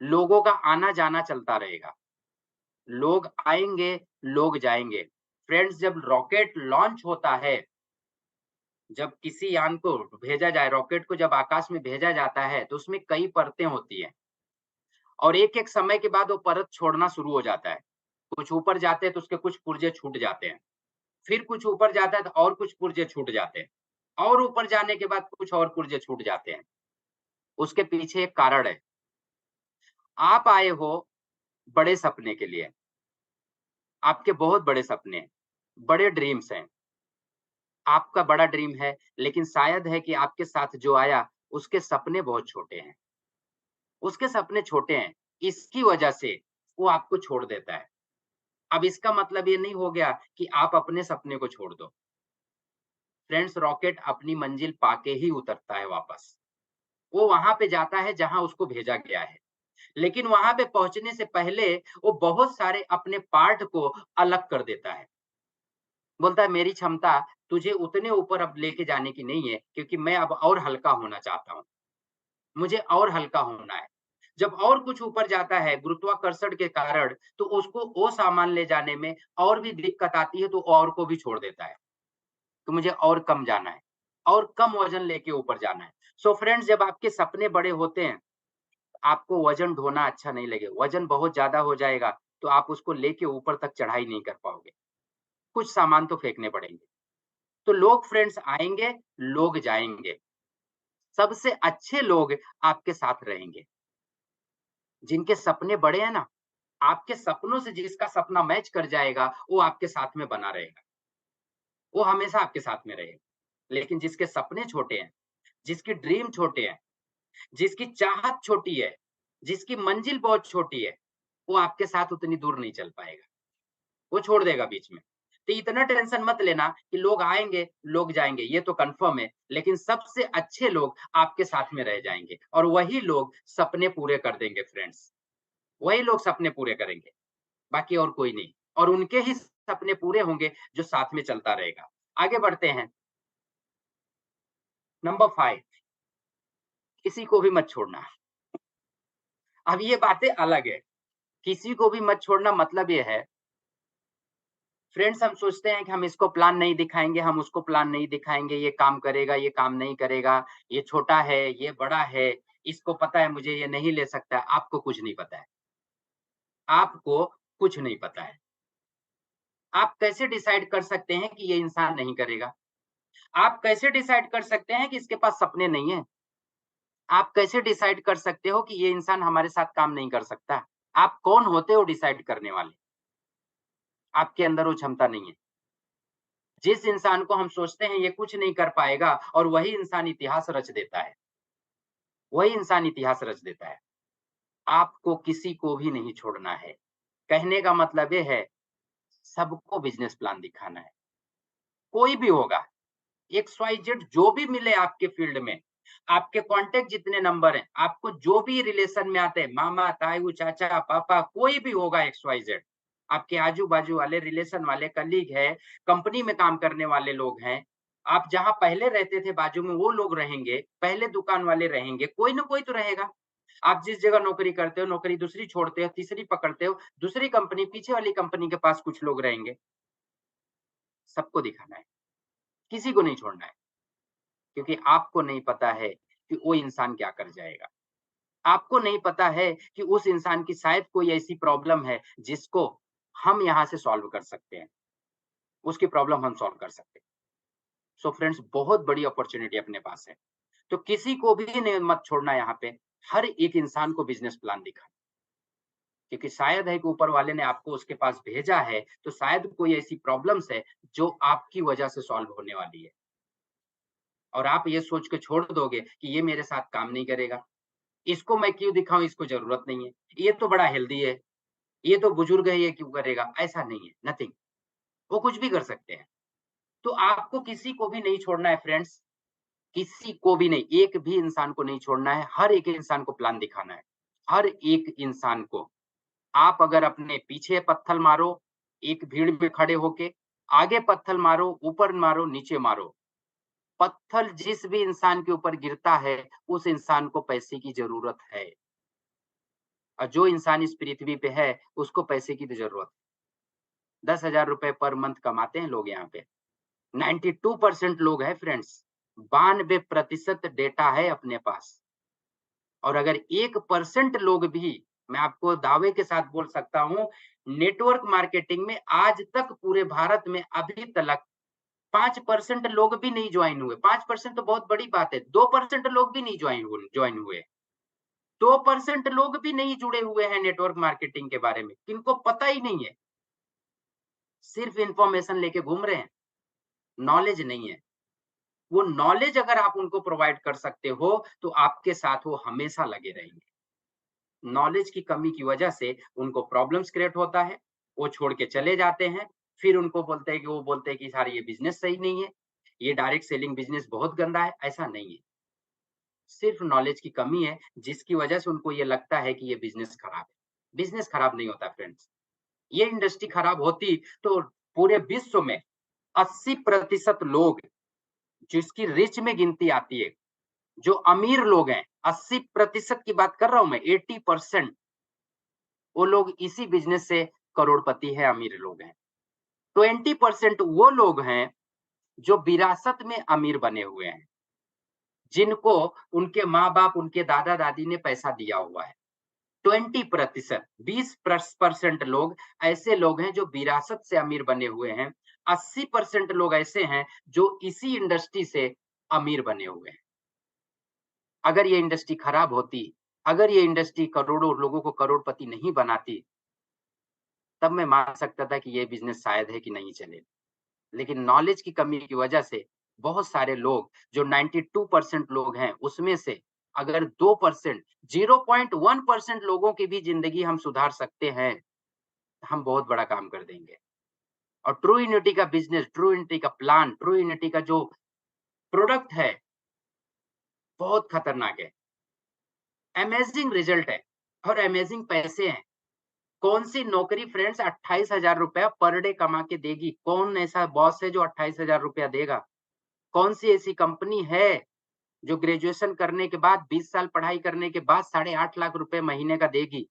A: लोगों का आना-जाना चलता रहेगा। लोग आएँगे, लोग जाएँगे। फ्रेंड्स, जब रॉकेट लॉन्च होता है, जब किसी यान को भेजा जाए, रॉकेट को जब आकाश में भेजा जाता है, तो उसमें कई परतें होती हैं और एक-एक समय के बाद वो परत छोड़ना शुरू हो जाता है। कुछ ऊपर जाते हैं तो उसके कुछ पुर्जे छूट जाते हैं। फिर कुछ ऊपर जाता है तो और कुछ पुर्जे छूट जाते हैं, और ऊपर जाने के बाद कुछ और पुर्जे छूट जाते हैं। उसके पीछे एक कारण है। आप आए हो बड़े सपने के लिए, आपके बहुत बड़े सपने हैं, बड़े ड्रीम्स हैं। आपका बड़ा ड्रीम है, लेकिन शायद है कि आपके साथ जो आया, उसके सपने बहुत छोटे हैं। उसके सपने छोटे हैं, इसकी वजह से वो आपको छोड़ देता है। अब इसका मतलब ये नहीं हो गया कि आप अपने सपने को छोड़ दो। फ्रेंड्स, रॉकेट अपनी मंजिल पाके ही उतरता है वापस। वो वहाँ पे जाता है जहाँ उसको भेजा गया है। लेकिन वहाँ पे पहुँचने से पहले वो बहुत सारे अपने पार्ट को अलग कर देता है। बोलता है मेरी क्षमता तुझे उतने ऊपर अब लेके जाने की नहीं है, क्योंकि मैं अब और हल्का होना चाहता हूँ। मुझे और हल्का होना है। जब और कुछ ऊपर जाता है गुरुत्वाकर्षण के कारण, तो उसको वो सामान ले जाने में और भी दिक्कत आती है, तो और को भी छोड़ देता है। तो मुझे और कम जाना है, और कम वज़न लेके ऊपर जाना है। सो फ्रेंड्स, जब आपके सपने बड़े होते हैं, आपको वज़न ढोना अच्छा नहीं लगेगा। वज़न बहुत ज़्यादा हो जाएगा, तो आप उसको लेके ऊपर तक चढ़ाई नहीं कर पाओगे। कुछ सामान तो फेंकने पड़ेंगे। तो लोग फ्रेंड्स आएँगे, लोग जाएँगे। सबसे अच्छे लोग आपके साथ रहेंगे। जिनके सपने बड़े हैं ना, आपके सपनों से जिसका सपना मैच कर जाएगा, वो आपके साथ में बना रहेगा। वो हमेशा आपके साथ में रहेगा। लेकिन जिसके सपने छोटे हैं, जिसकी ड्रीम छोटे हैं, जिसकी चाहत छोटी है, जिसकी मंजिल बहुत छोटी है, वो आपके साथ उतनी दूर नहीं चल पाएगा। वो छोड़ देगा बीच में। तो इतना टेंशन मत लेना कि लोग आएँगे, लोग जाएँगे, ये तो कन्फर्म है। लेकिन सबसे अच्छे लोग आपके साथ में रह जाएँगे, और वही लोग सपने पूरे कर देंगे फ्रेंड्स। वही लोग सपने पूरे करेंगे, बाकी और कोई नहीं। और उनके ही सपने पूरे होंगे जो साथ में चलता रहेगा। आगे बढ़ते हैं। नंबर 5, किसी को भी मत छोड़ना। अब ये बातें अलग है। किसी को भी मत छोड़ना मतलब ये है, फ्रेंड्स, हम सोचते हैं कि हम इसको प्लान नहीं दिखाएँगे, हम उसको प्लान नहीं दिखाएँगे, ये काम करेगा, ये काम नहीं करेगा, ये छोटा है, ये बड़ा है, इसको पता है मुझे ये नहीं ले सकता। आपको कुछ नहीं पता है। आपको कुछ नहीं पता है। आप कैसे डिसाइड कर सकते हैं कि ये इंसान नहीं करेगा? आप कैसे डिसाइड कर सकते हैं कि इसके पास सपने नहीं हैं? आप कैसे डिसाइड कर सकते हो कि ये इंसान हमारे साथ काम नहीं कर सकता? आप कौन होते हो डिसाइड करने वाले? आपके अंदर वो क्षमता नहीं है। जिस इंसान को हम सोचते हैं ये कुछ नहीं कर पाएगा, और वही इंसान इतिहास रच देता है। वही इंसान इतिहास रच देता है। आपको किसी को भी नहीं छोड़ना है। कहने का मतलब ये है, सबको बिज़नेस प्लान दिखाना है। कोई भी होगा, XYZ जो भी मिले आपके फील्ड में, आपके कॉन्टैक्ट जितने नंबर हैं, आपको जो भी रिलेशन में आते हैं, मामा, ताऊ, चाचा, पापा, कोई भी होगा XYZ, आपके आजू-बाजू वाले, रिलेशन वाले, कलीग है, कंपनी में काम करने वाले लोग हैं, आप जहाँ पहले रहते थे बाजू में वो लोग रहेंगे, पहले दुकान वाले रहेंगे, कोई ना कोई तो रहेगा। आप जिस जगह नौकरी करते हो, नौकरी दूसरी छोड़ते हो, तीसरी पकड़ते हो, दूसरी कंपनी, पीछे वाली कंपनी के पास कुछ लोग रहेंगे। सबको दिखाना है, किसी को नहीं छोड़ना है। क्योंकि आपको नहीं पता है कि वो इंसान क्या कर जाएगा। आपको नहीं पता है कि उस इंसान की शायद कोई ऐसी प्रॉब्लम है जिसको हम यहाँ से सॉल्व कर सकते हैं। उसकी प्रॉब्लम हम सॉल्व कर सकते हैं। सो फ्रेंड्स, बहुत बड़ी अपॉर्च्युनिटी अपने पास है। तो किसी को भी नहीं मत छोड़ना यहाँ पे। हर एक इंसान को बिज़नेस प्लान दिखाना। क्योंकि शायद है कि ऊपर वाले ने आपको उसके पास भेजा है, तो शायद कोई ऐसी प्रॉब्लम्स है जो आपकी वजह से सॉल्व होने वाली है। और आप ये सोच के छोड़ दोगे कि ये मेरे साथ काम नहीं करेगा। इसको मैं क्यों दिखाऊँ, इसको ज़रूरत नहीं है। ये तो बड़ा हेल्दी है, ये तो बुजुर्ग है, ये क्यों करेगा? ऐसा नहीं है, नथिंग। वो कुछ भी कर सकते हैं। तो आपको किसी को भी नहीं छोड़ना है फ्रेंड्स, किसी को भी नहीं, एक भी इंसान को नहीं छोड़ना है, हर एक इंसान को प्लान दिखाना है। हर एक इंसान को। आप अगर अपने पीछे पत्थर मारो, एक भीड़ में खड़े होके, आगे पत्थर मारो, ऊपर मारो, नीचे मारो, पत्थर जिस भी इंसान के ऊपर गिरता है, उस इंसान को पैसे की ज़रूरत है। और जो इंसान इस पृथ्वी पे है, उसको पैसे की तो ज़रूरत है। ₹10,000 पर मंथ कमाते हैं लोग यहाँ पे। 92% लोग हैं फ्रेंड्स। 92% डेटा है अपने पास। और अगर 1% लोग भी, मैं आपको दावे के साथ बोल सकता हूँ, नेटवर्क मार्केटिंग में आज तक पूरे भारत में अभी तलक 5% लोग भी नहीं जॉइन हुए। 5% तो बहुत बड़ी बात है। 2% लोग भी नहीं जॉइन हुए। 2% लोग भी नहीं जुड़े हुए हैं नेटवर्क मार्केटिंग के बारे में, किनको पता ही नहीं है। सिर्फ इन्फॉर्मेशन लेके घूम रहे हैं। नॉलेज नहीं है। वो नॉलेज अगर आप उनको प्रोवाइड कर सकते हो तो आपके साथ वो हमेशा लगे रहेंगे। नॉलेज की कमी की वजह से उनको प्रॉब्लम्स क्रिएट होता है, वो छोड़ के चले जाते हैं, फिर उनको बोलते हैं कि वो बोलते हैं कि सर ये बिज़नेस सही नहीं है, ये डायरेक्ट सेलिंग बिज़नेस बहुत गंदा है, ऐसा नहीं है। सिर्फ नॉलेज की कमी है जिसकी वजह से उनको ये लगता है कि ये बिज़नेस खराब है। बिज़नेस खराब नहीं होता फ्रेंड्स। ये इंडस्ट्री खराब होती तो पूरे विश्व में 80% लोग जिसकी रिच में गिनती आती है, जो अमीर लोग हैं, 80% की बात कर रहा हूँ मैं, 80% वो लोग इसी बिज़नेस से करोड़पति है, अमीर लोग हैं। 20% वो लोग हैं जो विरासत में अमीर बने हुए हैं, जिनको उनके माँ-बाप, उनके दादा-दादी ने पैसा दिया हुआ है। 20% 20% लोग ऐसे लोग हैं जो विरासत से अमीर बने हुए हैं। 80% लोग ऐसे हैं जो इसी इंडस्ट्री से अमीर बने हुए हैं। अगर ये इंडस्ट्री खराब होती, अगर ये इंडस्ट्री करोड़ों लोगों को करोड़पति नहीं बनाती, तब मैं मान सकता था कि ये बिज़नेस शायद है कि नहीं चले। लेकिन नॉलेज की कमी की वजह से बहुत सारे लोग जो 92% लोग हैं, उसमें से अगर 2% 0.1% लोगों की भी ज़िंदगी हम सुधार सकते हैं, हम बहुत बड़ा काम कर देंगे। और ट्रू यूनिटी का बिज़नेस, ट्रू यूनिटी का प्लान, ट्रू यूनिटी का जो प्रोडक्ट है, बहुत खतरनाक है। अमेज़िंग रिज़ल्ट है और अमेज़िंग पैसे हैं। कौन-सी नौकरी फ्रेंड्स ₹28,000 पर डे कमा के देगी? कौन ऐसा बॉस है जो ₹28,000 देगा? कौन-सी ऐसी कंपनी है जो ग्रेजुएशन करने के बाद 20 साल पढ़ाई करने के बाद साढ़े 8 लाख रुपए महीने का देगी?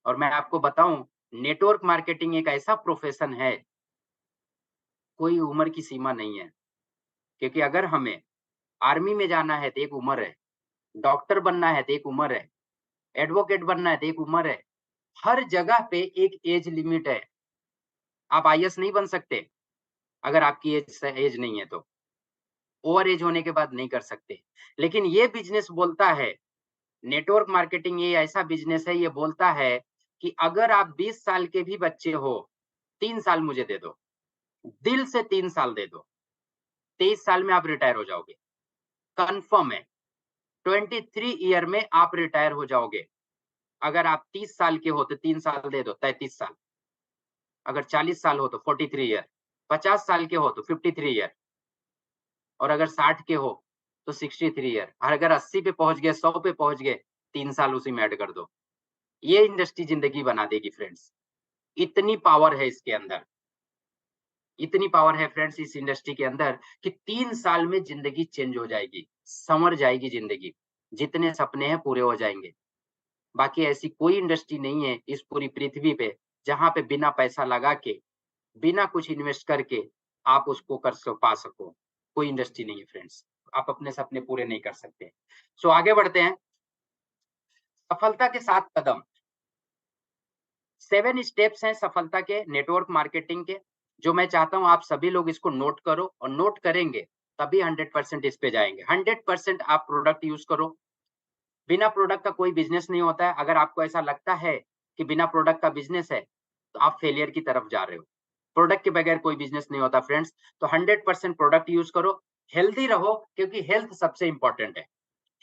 A: और मैं आपको बताऊँ, नेटवर्क मार्केटिंग एक ऐसा प्रोफ़ेशन है, कोई उम्र की सीमा नहीं है। क्योंकि अगर हमें आर्मी में जाना है तो एक उम्र है, डॉक्टर बनना है तो एक उम्र है, एडवोकेट बनना है तो एक उम्र है। हर जगह पे एक एज लिमिट है। आप आईएएस नहीं बन सकते, अगर आपकी एज नहीं है तो। ओवर एज होने के बाद नहीं कर सकते। लेकिन ये बिज़नेस बोलता है, नेटवर्क मार्केटिंग ये ऐसा बिज़नेस है, ये बोलता है कि अगर आप 20 साल के भी बच्चे हो, 3 साल मुझे दे दो। दिल से 3 साल दे दो। 23 साल में आप रिटायर हो जाओगे। कन्फर्म है। 23 ईयर में आप रिटायर हो जाओगे। अगर आप 30 साल के हो तो 3 साल दे दो, 33 साल। अगर 40 साल हो तो 43 ईयर। 50 साल के हो तो 53 ईयर। और अगर 60 के हो तो 63 ईयर। और अगर 80 पे पहुँच गए, 100 पे पहुँच गए, 3 साल उसी में ऐड कर दो। ये इंडस्ट्री ज़िंदगी बना देगी फ्रेंड्स। इतनी पावर है इसके अंदर। इतनी पावर है फ्रेंड्स इस इंडस्ट्री के अंदर कि 3 साल में ज़िंदगी चेंज हो जाएगी, सँवर जाएगी ज़िंदगी। जितने सपने हैं पूरे हो जाएँगे। बाकी ऐसी कोई इंडस्ट्री नहीं है इस पूरी पृथ्वी पे, जहाँ पे बिना पैसा लगा के, बिना कुछ इन्वेस्ट करके आप उसको पा सको। कोई इंडस्ट्री नहीं है फ्रेंड्स। आप अपने सपने पूरे नहीं कर सकते। सो आगे बढ़ते हैं। सफलता के 7 कदम। 7 स्टेप्स हैं सफलता के नेटवर्क मार्केटिंग के, जो मैं चाहता हूँ आप सभी लोग इसको नोट करो और नोट करेंगे तभी 100% इस पे जाएँगे। 100% आप प्रोडक्ट यूज़ करो। बिना प्रोडक्ट का कोई बिज़नेस नहीं होता है। अगर आपको ऐसा लगता है कि बिना प्रोडक्ट का बिज़नेस है, तो आप फेलियर की तरफ जा रहे हो। प्रोडक्ट के बगैर कोई बिज़नेस नहीं होता फ्रेंड्स। तो 100% प्रोडक्ट यूज़ करो, हेल्दी रहो क्योंकि हेल्थ सबसे इम्पोर्टेंट है।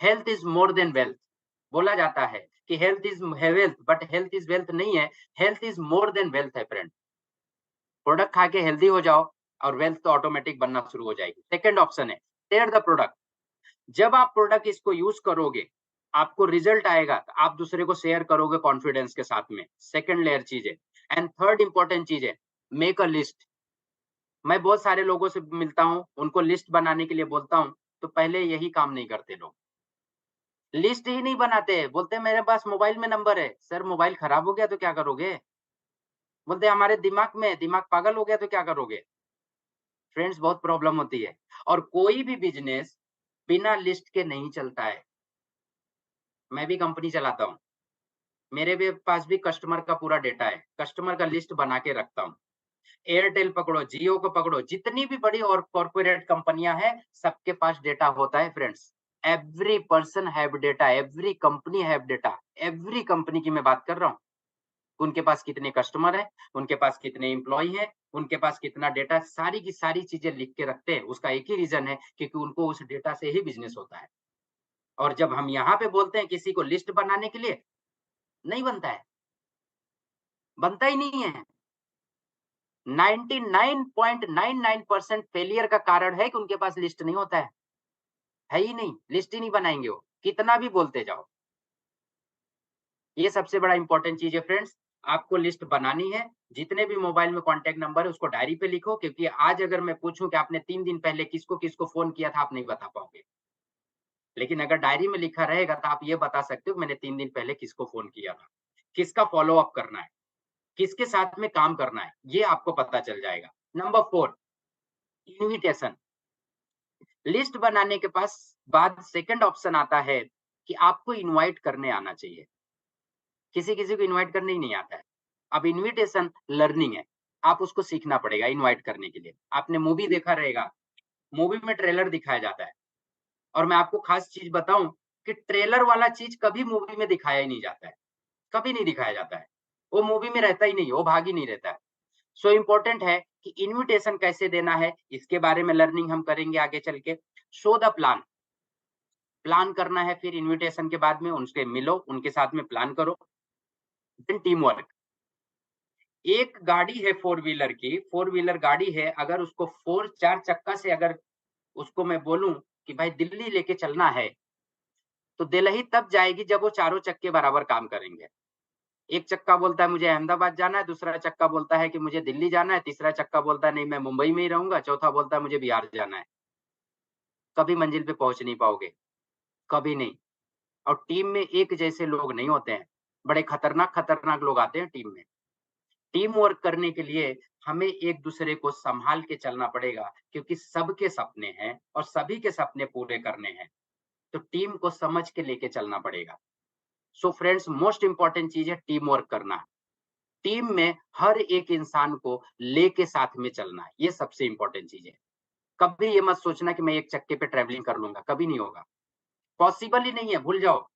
A: Health is more than wealth. बोला जाता है कि health is wealth but health is wealth नहीं है, health is more than wealth है फ्रेंड। प्रोडक्ट खा के हेल्दी हो जाओ और वेल्थ तो ऑटोमेटिक बनना शुरू हो जाएगी। सेकंड ऑप्शन है शेयर द प्रोडक्ट। जब आप प्रोडक्ट इसको यूज़ करोगे, आपको रिज़ल्ट आएगा, तो आप दूसरे को शेयर करोगे कॉन्फिडेंस के साथ में। सेकंड लेयर चीज़ है। एंड थर्ड इम्पोर्टेंट चीज़ है, मेक अ लिस्ट। मैं बहुत सारे लोगों से मिलता हूँ, उनको लिस्ट बनाने के लिए बोलता हूँ, तो पहले यही काम नहीं करते लोग। लिस्ट ही नहीं बनाते, बोलते हैं मेरे पास मोबाइल में नंबर है। सर मोबाइल खराब हो गया तो क्या करोगे? बोलते हैं हमारे दिमाग में, दिमाग पागल हो गया तो क्या करोगे? फ्रेंड्स बहुत प्रॉब्लम होती है और कोई भी बिज़नेस बिना लिस्ट के नहीं चलता है। मैं भी कंपनी चलाता हूँ। मेरे भी पास भी कस्टमर का पूरा डेटा है। कस्टमर का लिस्ट बना के रखता हूँ। एयरटेल पकड़ो, जियो को पकड़ो, जितनी भी बड़ी और कॉर्पोरेट कंपनियाँ हैं, सबके पास डेटा होता है friends. Every person have data, every company have data, every company की मैं बात कर रहा हूँ। उनके पास कितने कस्टमर है, उनके पास कितने एम्प्लॉई है, उनके पास कितना डेटा, सारी की सारी चीजें लिख के रखते हैं। उसका एक ही रीजन है, क्योंकि उनको उस डेटा से ही बिजनेस होता है। और जब हम यहाँ पे बोलते हैं किसी को लिस्ट बनाने के लिए, नहीं बनता है, बनता ही नहीं है। 99.99% फेलियर का कारण है कि उनके पास लिस्ट नहीं होता है ही नहीं, लिस्ट ही नहीं बनाएंगे वो, कितना भी बोलते जाओ। ये सबसे बड़ा इंपॉर्टेंट चीज है फ्रेंड्स, आपको लिस्ट बनानी है। जितने भी मोबाइल में कॉन्टैक्ट नंबर है उसको डायरी पे लिखो, क्योंकि आज अगर मैं पूछूं कि आपने 3 दिन पहले किसको-किसको फ़ोन किया था, आप नहीं बता पाओगे। लेकिन अगर डायरी में लिखा रहेगा तो आप ये बता सकते हो मैंने 3 दिन पहले किसको फ़ोन किया था, किसका फ़ॉलो अप करना है, किसके साथ में काम करना है, ये आपको पता चल जाएगा। Number 4, invitation. लिस्ट बनाने के बाद सेकंड ऑप्शन आता है कि आपको इनवाइट करने आना चाहिए। किसी-किसी को इनवाइट करने ही नहीं आता है। अब इन्विटेशन लर्निंग है, आप उसको सीखना पड़ेगा इनवाइट करने के लिए। आपने मूवी देखा रहेगा, मूवी में ट्रेलर दिखाया जाता है और मैं आपको खास चीज़ बताऊँ कि ट्रेलर वाला चीज़ कभी मूवी में दिखाया ही नहीं जाता है, कभी नहीं दिखाया जाता है। वो मूवी में रहता ही नहीं है, वो भाग ही नहीं रहता है। सो इम्पोर्टेंट है कि इन्विटेशन कैसे देना है, इसके बारे में लर्निंग हम करेंगे आगे चल के। शो द प्लान, प्लान करना है, फिर इन्विटेशन के बाद में उनसे मिलो, उनके साथ में प्लान करो। Then team work. एक गाड़ी है फोर व्हीलर की, फोर व्हीलर गाड़ी है, अगर उसको 4 चक्का से अगर उसको मैं बोलूँ कि भाई दिल्ली लेके चलना है, तो दिल्ली तब जाएगी जब वो चारों चक्के बराबर काम करेंगे। एक चक्का बोलता है मुझे अहमदाबाद जाना है, दूसरा चक्का बोलता है कि मुझे दिल्ली जाना है, तीसरा चक्का बोलता है नहीं मैं मुंबई में ही रहूँगा, चौथा बोलता है मुझे बिहार जाना है। कभी मंजिल पे पहुँच नहीं पाओगे, कभी नहीं। और टीम में एक जैसे लोग नहीं होते हैं, बड़े खतरनाक-खतरनाक लोग आते हैं टीम में। टीम वर्क करने के लिए हमें एक-दूसरे को सँभाल के चलना पड़ेगा, क्योंकि सबके सपने हैं और सभी के सपने पूरे करने हैं, तो टीम को समझ के लेके चलना पड़ेगा। सो फ्रेंड्स, मोस्ट इम्पोर्टेंट चीज़ है टीम वर्क करना। टीम में हर एक इंसान को लेके साथ में चलना है, ये सबसे इम्पोर्टेंट चीज़ है। कभी ये मत सोचना कि मैं एक चक्के पे ट्रैवलिंग कर लूँगा, कभी नहीं होगा। पॉसिबल ही नहीं है, भूल जाओ।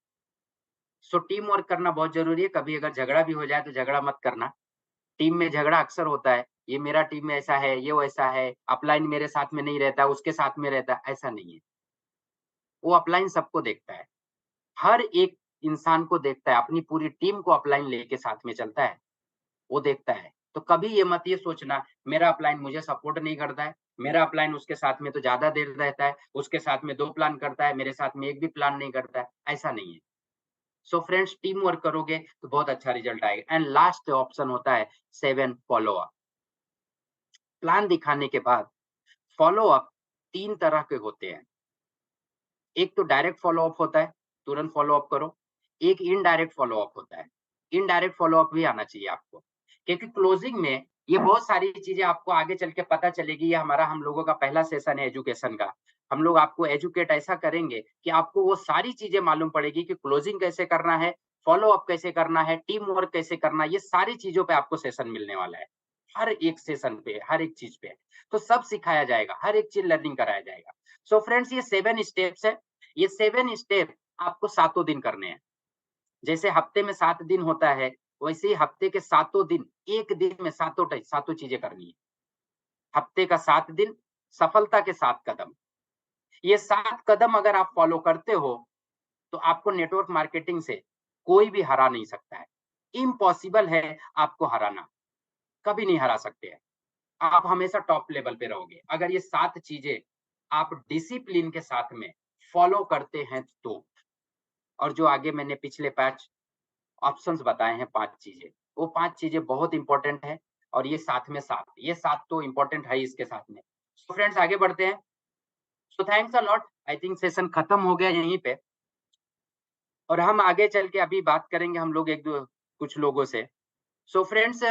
A: सो टीम वर्क करना बहुत ज़रूरी है, कभी अगर झगड़ा भी हो जाए तो झगड़ा मत करना। टीम में झगड़ा अक्सर होता है, ये मेरा टीम में ऐसा है, ये वैसा है, अपलाइन मेरे साथ में नहीं रहता, उसके साथ में रहता है, ऐसा नहीं है। वो अपलाइन सबको देखता है, हर एक इंसान को देखता है, अपनी पूरी टीम को अपलाइन लेके साथ में चलता है, वो देखता है। तो कभी ये मत ये सोचना मेरा अपलाइन मुझे सपोर्ट नहीं करता है, मेरा अपलाइन उसके साथ में तो ज़्यादा देर रहता है, उसके साथ में 2 प्लान करता है, मेरे साथ में 1 भी प्लान नहीं करता है, ऐसा नहीं है। सो फ्रेंड्स, टीम वर्क करोगे तो बहुत अच्छा रिजल्ट आएगा। एंड लास्ट ऑप्शन होता है 7 फॉलो अप। प्लान दिखाने के बाद फॉलो अप 3 तरह के होते हैं। एक तो डायरेक्ट फॉलो अप होता है, तुरंत फॉलो अप करो। एक इनडायरेक्ट फॉलो अप होता है। इनडायरेक्ट फॉलो अप भी आना चाहिए आपको, क्योंकि क्लोजिंग में ये बहुत सारी चीज़ें आपको आगे चल के पता चलेगी। ये हमारा हम लोगों का पहला सेशन है एजुकेशन का। हम लोग आपको एजुकेट ऐसा करेंगे कि आपको वो सारी चीज़ें मालूम पड़ेगी कि क्लोजिंग कैसे करना है, फॉलो अप कैसे करना है, टीम वर्क कैसे करना है, ये सारी चीज़ों पे आपको सेशन मिलने वाला है। हर एक सेशन पे, हर एक चीज़ पे। तो सब सिखाया जाएगा, हर एक चीज़ लर्निंग कराया जाएगा। सो फ्रेंड्स, ये 7 स्टेप्स है। ये 7 स्टेप आपको सातों दिन करने हैं। जैसे हफ्ते में 7 दिन होता है, वैसे ही हफ्ते के सातों दिन, एक दिन में सातों चीज़ें करनी है। हफ्ते का 7 दिन, सफलता के 7 कदम। ये 7 कदम अगर आप फॉलो करते हो, तो आपको नेटवर्क मार्केटिंग से कोई भी हरा नहीं सकता है। इम्पॉसिबल है आपको हराना, कभी नहीं हरा सकते हैं। आप हमेशा टॉप लेवल पे रहोगे। अगर ये 7 चीज़ें आप डिसिप्लिन के साथ में फॉलो करते हैं तो। और जो आगे मैंने पिछले 5 ऑप्शंस बताए हैं 5 चीज़ें, वो 5 चीज़ें बहुत इम्पोर्टेंट है और ये साथ में 7, ये 7 तो इम्पोर्टेंट है ही इसके साथ में। सो फ्रेंड्स, आगे बढ़ते हैं। सो thanks a lot. I think session खत्म हो गया यहीं पे और हम आगे चल के अभी बात करेंगे हम लोग एक दो कुछ लोगों से। सो फ्रेंड्स,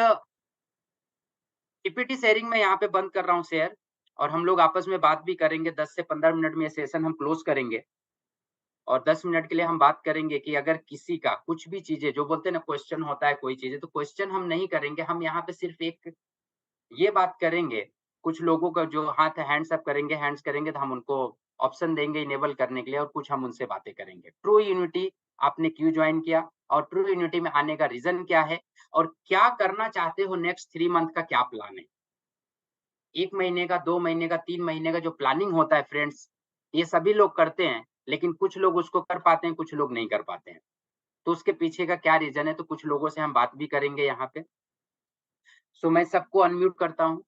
A: पीपीटी शेयरिंग मैं यहाँ पे बंद कर रहा हूँ शेयर और हम लोग आपस में बात भी करेंगे। 10 से 15 मिनट में ये सेशन हम क्लोज़ करेंगे। और 10 मिनट के लिए हम बात करेंगे कि अगर किसी का कुछ भी चीज़ें जो बोलते हैं ना क्वेश्चन होता है कोई चीज़ें, तो क्वेश्चन हम नहीं करेंगे। हम यहाँ पे सिर्फ़ एक ये बात करेंगे, कुछ लोगों का जो हाथ हैंड्स अप करेंगे, हैंड्स करेंगे तो हम उनको ऑप्शन देंगे इनेबल करने के लिए और कुछ हम उनसे बातें करेंगे। ट्रू यूनिटी आपने क्यों ज्वाइन किया और ट्रू यूनिटी में आने का रीज़न क्या है और क्या करना चाहते हो नेक्स्ट 3 मंथ का क्या प्लान है? 1 महीने का, 2 महीने का, 3 महीने का जो प्लानिंग होता है फ्रेंड्स, ये सभी लोग करते हैं, लेकिन कुछ लोग उसको कर पाते हैं, कुछ लोग नहीं कर पाते हैं। तो उसके पीछे का क्या रीज़न है, तो कुछ लोगों से हम बात भी करेंगे यहाँ पे। सो मैं सबको अनम्यूट करता हूँ।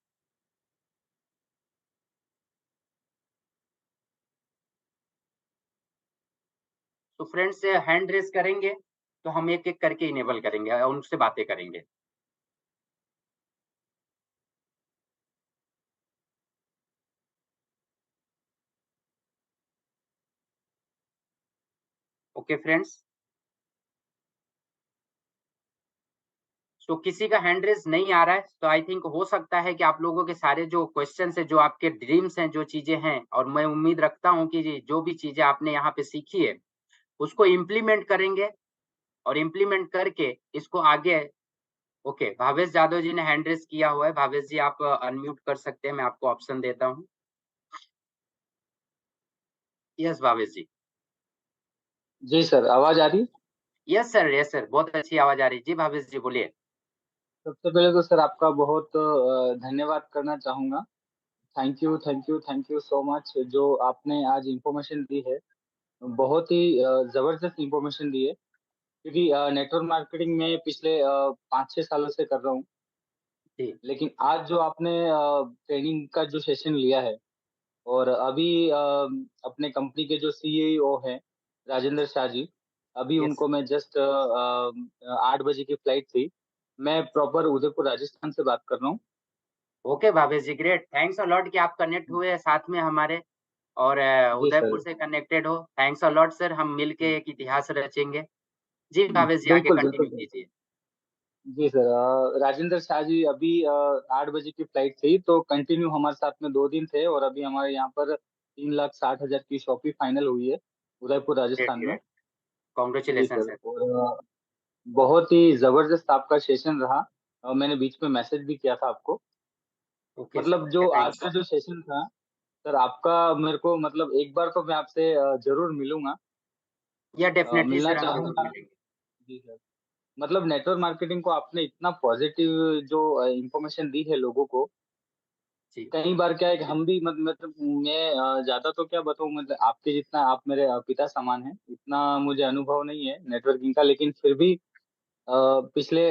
A: तो फ्रेंड्स हैंड रेज़ करेंगे, तो हम एक-एक करके इनेबल करेंगे और उनसे बातें करेंगे। Okay friends? सो किसी का हैंड रेज़ नहीं आ रहा है, तो आई थिंक हो सकता है कि आप लोगों के सारे जो क्वेश्चन्स हैं, जो आपके ड्रीम्स हैं, जो चीज़ें हैं और मैं उम्मीद रखता हूँ कि जो भी चीज़ें आपने यहाँ पे सीखी है, उसको इम्प्लीमेंट करेंगे और इम्प्लीमेंट करके इसको आगे ओके, भावेश जादव जी ने हैंड रेज़ किया हुआ है। भावेश जी आप अनम्यूट कर सकते हैं, मैं आपको ऑप्शन देता हूँ। यस भावेश जी।
C: जी सर, आवाज़ आ रही है?
A: यस सर, बहुत अच्छी आवाज़ आ रही है। जी भावेश जी बोलिए।
C: सबसे पहले तो सर आपका बहुत धन्यवाद करना चाहूँगा। थैंक यू सो मच जो आपने आज इन्फॉर्मेशन दी है। बहुत ही ज़बरदस्त इन्फॉर्मेशन दी है क्योंकि नेटवर्क मार्केटिंग में पिछले 5-6 सालों से कर रहा हूँ।
A: जी,
C: लेकिन आज जो आपने ट्रेनिंग का जो सेशन लिया है और अभी अपने कंपनी के जो सीईओ हैं, राजेंद्र शाह जी, अभी
A: यस।
C: उनको मैं जस्ट 8 बजे की फ्लाइट थी। मैं प्रॉपर उदयपुर राजस्थान से बात कर रहा हूँ।
A: Okay Bhavesh ji, great. Thanks a lot कि आप कनेक्ट हुए हैं साथ में हमारे और
C: जी
A: उदयपुर
C: सर।
A: से कनेक्टेड हो। थैंक्स अ लॉट सर, हम मिलके एक इतिहास रचेंगे। जी भावेश जी आगे
C: बिल्कुल, बिल्कुल
A: कंटिन्यू
C: सर।
A: कीजिए।
C: जी सर, राजेंद्र शाह जी अभी 8 बजे की फ्लाइट थी, तो कंटिन्यू हमारे साथ में 2 दिन थे और अभी हमारे यहाँ पर 3,60,000 की शॉपिंग फाइनल हुई है, उदयपुर
A: ग्रेट,
C: राजस्थान में।
A: ग्रेट।
C: जी
A: कांग्रेचुलेशन
C: सर,
A: सर।
C: और बहुत ही ज़बरदस्त आपका सेशन रहा। मैंने बीच में मैसेज भी किया था आपको।
A: ओके सर,
C: मतलब
A: ओके
C: जो आज
A: थैंक्स।
C: का जो सेशन था, सर आपका मेरे को मतलब एक बार तो मैं आपसे ज़रूर मिलूँगा।
A: या डेफिनिटली
C: मिलना
A: सर हम ज़रूर
C: चाहूँगा।
A: मिलेंगे।
C: जी सर। मतलब नेटवर्क मार्केटिंग को आपने इतना पॉजिटिव जो इन्फॉर्मेशन दी है लोगों को,
A: जी,
C: कई बार क्या है कि हम भी मतलब मैं ज़्यादा तो क्या बताऊँ, मतलब आपके जितना आप मेरे पिता समान हैं, इतना मुझे अनुभव नहीं है नेटवर्किंग का, लेकिन फिर भी पिछले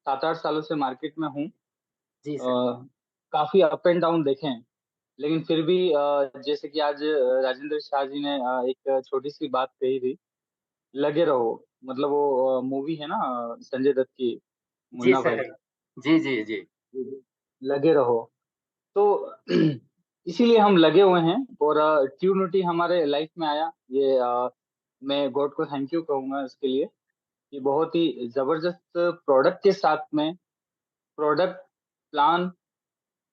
C: 7-8 सालों से मार्केट में हूँ।
A: जी सर।
C: अ, काफ़ी अप एंड डाउन देखे हैं। लेकिन फिर भी जैसे कि आज राजेंद्र शाह जी ने एक छोटी-सी बात कही थी, लगे रहो। मतलब वो मूवी है ना संजय दत्त की,
A: जी
C: मुन्ना भाई।
A: सर। जी, जी, जी।
C: जी, जी। लगे रहो। तो इसीलिए हम लगे हुए हैं और ट्यूनिटी हमारे लाइफ में आया। ये मैं गॉड को थैंक यू कहूँगा इसके लिए कि बहुत ही ज़बरदस्त प्रोडक्ट के साथ में प्रोडक्ट, प्लान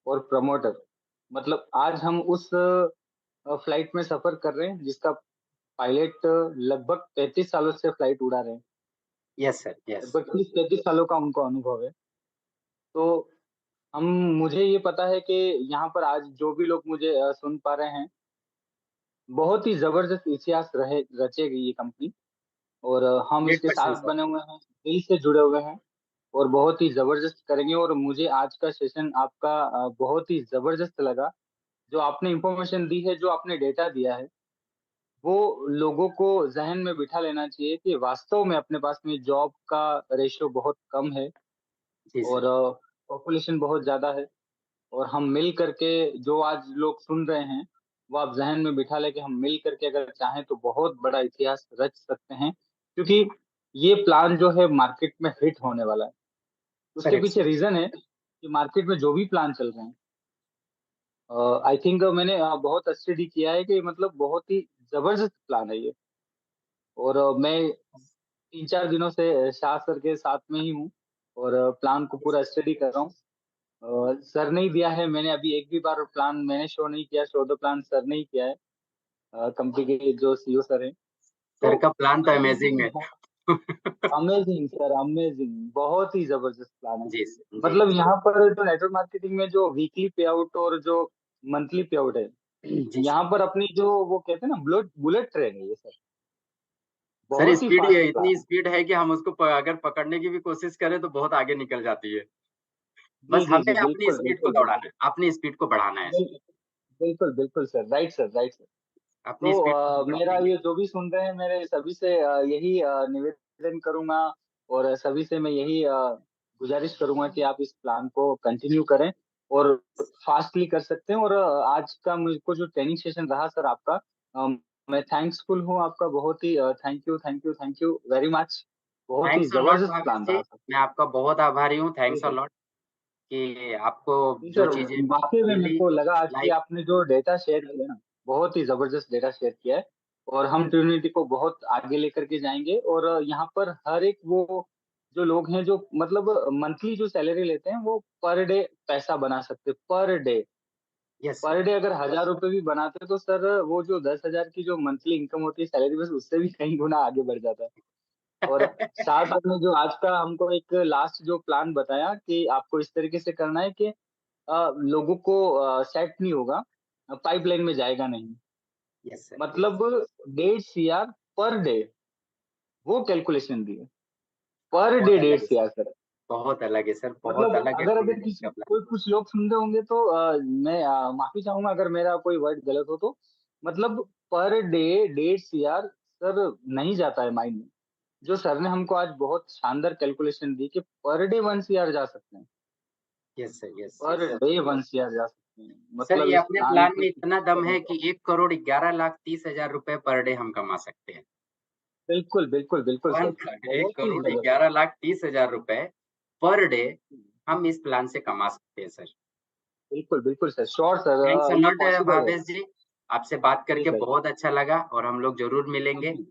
C: और प्रमोटर, मतलब आज हम उस फ्लाइट में सफ़र कर रहे हैं जिसका पायलट लगभग 33 सालों से फ्लाइट उड़ा रहे हैं।
A: Yes sir, yes.
C: लगभग 30-33 सालों का उनको अनुभव है। तो हम मुझे ये पता है कि यहाँ पर आज जो भी लोग मुझे सुन पा रहे हैं, बहुत ही ज़बरदस्त इतिहास रचेगी ये कंपनी और हम इसके
A: 100%
C: साथ
A: सर।
C: बने हुए हैं, दिल से जुड़े हुए हैं और बहुत ही ज़बरदस्त करेंगे और मुझे आज का सेशन आपका बहुत ही ज़बरदस्त लगा। जो आपने इन्फॉर्मेशन दी है, जो आपने डेटा दिया है, वो लोगों को ज़हन में बिठा लेना चाहिए कि वास्तव में अपने पास में जॉब का रेशियो बहुत कम है
A: जी
C: और
A: सर।
C: पॉपुलेशन बहुत ज़्यादा है और हम मिल करके जो आज लोग सुन रहे हैं, वो आप ज़हन में बिठा लें कि हम मिल करके अगर चाहें तो बहुत बड़ा इतिहास रच सकते हैं। क्योंकि ये प्लान जो है मार्केट में हिट होने वाला है। उसके
A: करेक्ट
C: पीछे
A: सर।
C: रीज़न है कि मार्केट में जो भी प्लान चल रहे हैं, आई थिंक मैंने बहुत स्टडी किया है कि मतलब बहुत ही ज़बरदस्त प्लान है ये और मैं 3-4 दिनों से शाह सर के साथ में ही हूँ और प्लान को पूरा स्टडी कर रहा हूँ। सर ने ही दिया है, मैंने अभी एक भी बार प्लान मैंने शो नहीं किया, शो द प्लान सर ने ही किया है, कंपनी के जो सीईओ सर हैं। तो
A: सर का प्लान तो
C: मतलब
A: अमेज़िंग
C: ये
A: है।
C: अमेज़िंग सर, अमेज़िंग, बहुत ही ज़बरदस्त प्लान है।
A: जी, जी,
C: मतलब
A: जी।
C: यहाँ पर जो नेटवर्क मार्केटिंग में जो वीकली पे आउट और जो मंथली पे आउट है,
A: जी
C: यहाँ
A: सर।
C: पर अपनी जो वो कहते हैं ना बुलेट बुलेट ट्रेन है ये सर।
A: सर
C: बहुत ही
A: स्पीड
C: फास्ट
A: इतनी
C: प्लान।
A: स्पीड है कि हम उसको अगर पकड़ने की भी कोशिश करें तो बहुत आगे निकल जाती है।
C: जी
A: बस
C: जी जी,
A: हमें अपनी
C: बिल्कुल
A: स्पीड को
C: बिल्कुल
A: दौड़ाना
C: बिल्कुल
A: है, अपनी स्पीड को बढ़ाना है सर।
C: बिल्कुल बिल्कुल बिल्कुल sir, right sir, right sir.
A: अपनी
C: तो
A: स्पीड को हम
C: मेरा
A: बढ़ाएंगे।
C: ये जो भी सुन रहे हैं, मेरे सभी से यही निवेदन करूंगा, और सभी से मैं यही गुजारिश करूंगा कि आप इस प्लान को कंटिन्यू करें, और फास्टली कर सकते हैं। और आज का मुझको जो ट्रेनिंग सेशन रहा सर आपका, मैं थैंक्सफुल हूँ आपका, बहुत ही thank you thank you thank you very much. बहुत ही
A: थैंक्स अ लॉट
C: जबरदस्त
A: भावेश
C: प्लान
A: जी,
C: रहा सर।
A: मैं आपका बहुत आभारी हूँ।
C: जी
A: थैंक्स अ
C: सर।
A: लॉट कि आपको
C: जी
A: जो
C: सर,
A: चीजें
C: वाकई में मेरे
A: मिली
C: को लगा आज कि
A: लाइक।
C: आपने जो डेटा शेयर किया ना, बहुत ही जबरदस्त डेटा शेयर किया है। और हम ट्रिनिटी को बहुत आगे लेकर के जाएंगे, और यहाँ पर हर एक वो जो लोग हैं जो मतलब मंथली जो सैलरी लेते हैं, वो पर डे पैसा बना सकते, per day.
A: Yes sir.
C: Per day अगर 1,000 रुपए भी बनाते तो सर, वो जो 10,000 की जो मंथली इनकम होती है सैलरी, बस उससे भी कहीं गुना आगे बढ़ जाता है। और साथ में जो आज का हमको एक लास्ट जो प्लान बताया कि आपको इस तरीके से करना है कि लोगों को सेट नहीं होगा, पाइपलाइन में जाएगा नहीं,
A: यस सर।
C: मतलब 1.5 CR पर डे, वो कैलकुलेशन दी है, पर डे
A: बहुत अलग
C: डेढ़
A: है
C: सी
A: सर,
C: आर सर।
A: बहुत अलग है सर, बहुत
C: मतलब
A: अलग है
C: अगर अगर
A: ट्रिनिटी
C: किसी
A: का प्लान।
C: कोई कुछ लोग सुन रहे होंगे तो मैं माफी चाहूंगा अगर मेरा कोई वर्ड गलत हो तो। मतलब पर डे 1.5 CR सर नहीं जाता है माइंड में। जो सर ने हमको आज बहुत शानदार कैलकुलेशन दी कि पर डे 1 CR जा सकते हैं,
A: यस सर, यस
C: पर
A: यस।
C: डे 1 CR जा सकते हैं,
A: सर
C: मतलब
A: ये
C: इस
A: अपने
C: प्लान
A: प्लान
C: पे
A: में इतना दम
C: कितना।
A: है कि 1,11,30,000 रुपए पर डे हम कमा सकते हैं।
C: बिल्कुल बिल्कुल बिल्कुल
A: वन
C: सर,
A: एक
C: बहुत ही
A: करोड़
C: जबरदस्त।
A: 11,30,000 रुपए पर डे हम इस प्लान से कमा सकते हैं सर।
C: बिल्कुल बिल्कुल sir, sure sir,
A: thanks a
C: ये
A: लॉट
C: पॉसिबल है।
A: भावेश जी, आपसे बात
C: जी
A: करके
C: सर,
A: बहुत अच्छा लगा और हम लोग ज़रूर मिलेंगे।
C: Thank you,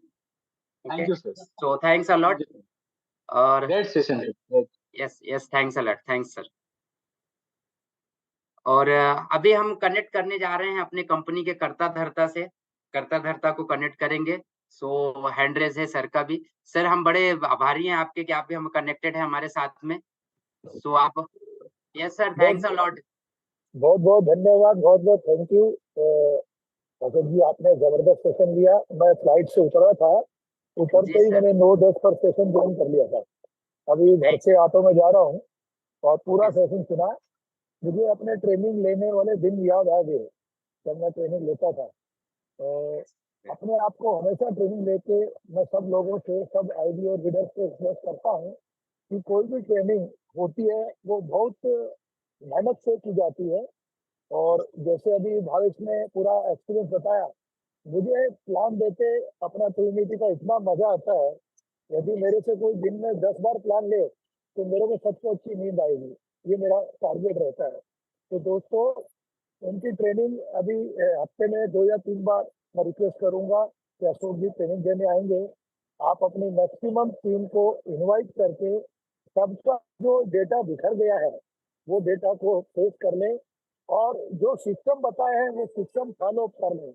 A: okay,
C: thank you sir,
A: so thanks a
C: thank
A: lot.
C: You sir,
A: और
C: great session sir.
A: Yes, yes, thanks a lot, thanks sir. और अभी हम कनेक्ट करने जा रहे हैं अपने कंपनी के कर्ता-धर्ता से, कर्ता-धर्ता को कनेक्ट करेंगे। सो हैंड रेज़ है सर का भी। सर हम बड़े आभारी हैं आपके कि आप भी हम कनेक्टेड हैं हमारे साथ में। सो आप यस सर,
B: बहुत
A: थैंक्स अ लॉट।
B: बहुत बहुत धन्यवाद, बहुत बहुत थैंक यू। अशोक जी, आपने जबरदस्त सेशन लिया। मैं फ्लाइट से उतरा था,
A: जी
B: उतरते ही
A: सर,
B: मैंने 9:10 पर सेशन ज्वाइन कर लिया था। अभी घर
A: थैंक
B: से ऑटो में जा रहा हूँ और
A: ओके
B: पूरा सेशन सुना। मुझे अपने ट्रेनिंग लेने वाले दिन याद आ गए जब मैं ट्रेनिंग लेता था। तो
A: सर।
B: अपने आप को हमेशा ट्रेनिंग लेके मैं सब लोगों से, सब आईडी और लीडर्स को एक्सप्रेस करता हूँ कि कोई भी ट्रेनिंग होती है वो बहुत मेहनत से की जाती है। और जैसे अभी भावेश ने पूरा एक्सपीरियंस बताया, मुझे प्लान देते अपना ट्रिनिटी का इतना मजा आता है। यदि मेरे से कोई दिन में 10 बार प्लान ले तो मेरे को सबसे अच्छी नींद आएगी। ये मेरा टारगेट रहता है। तो दोस्तों, उनकी ट्रेनिंग अभी हफ्ते में 2 या 3 बार मैं रिक्वेस्ट करूंगा कि अशोक जी ट्रेनिंग देने आएंगे। आप अपनी मैक्सिमम टीम को इनवाइट करके सबका जो डेटा बिखर गया है वो डेटा को फेस कर लें, और जो सिस्टम बताए हैं वो सिस्टम फॉलो कर लें।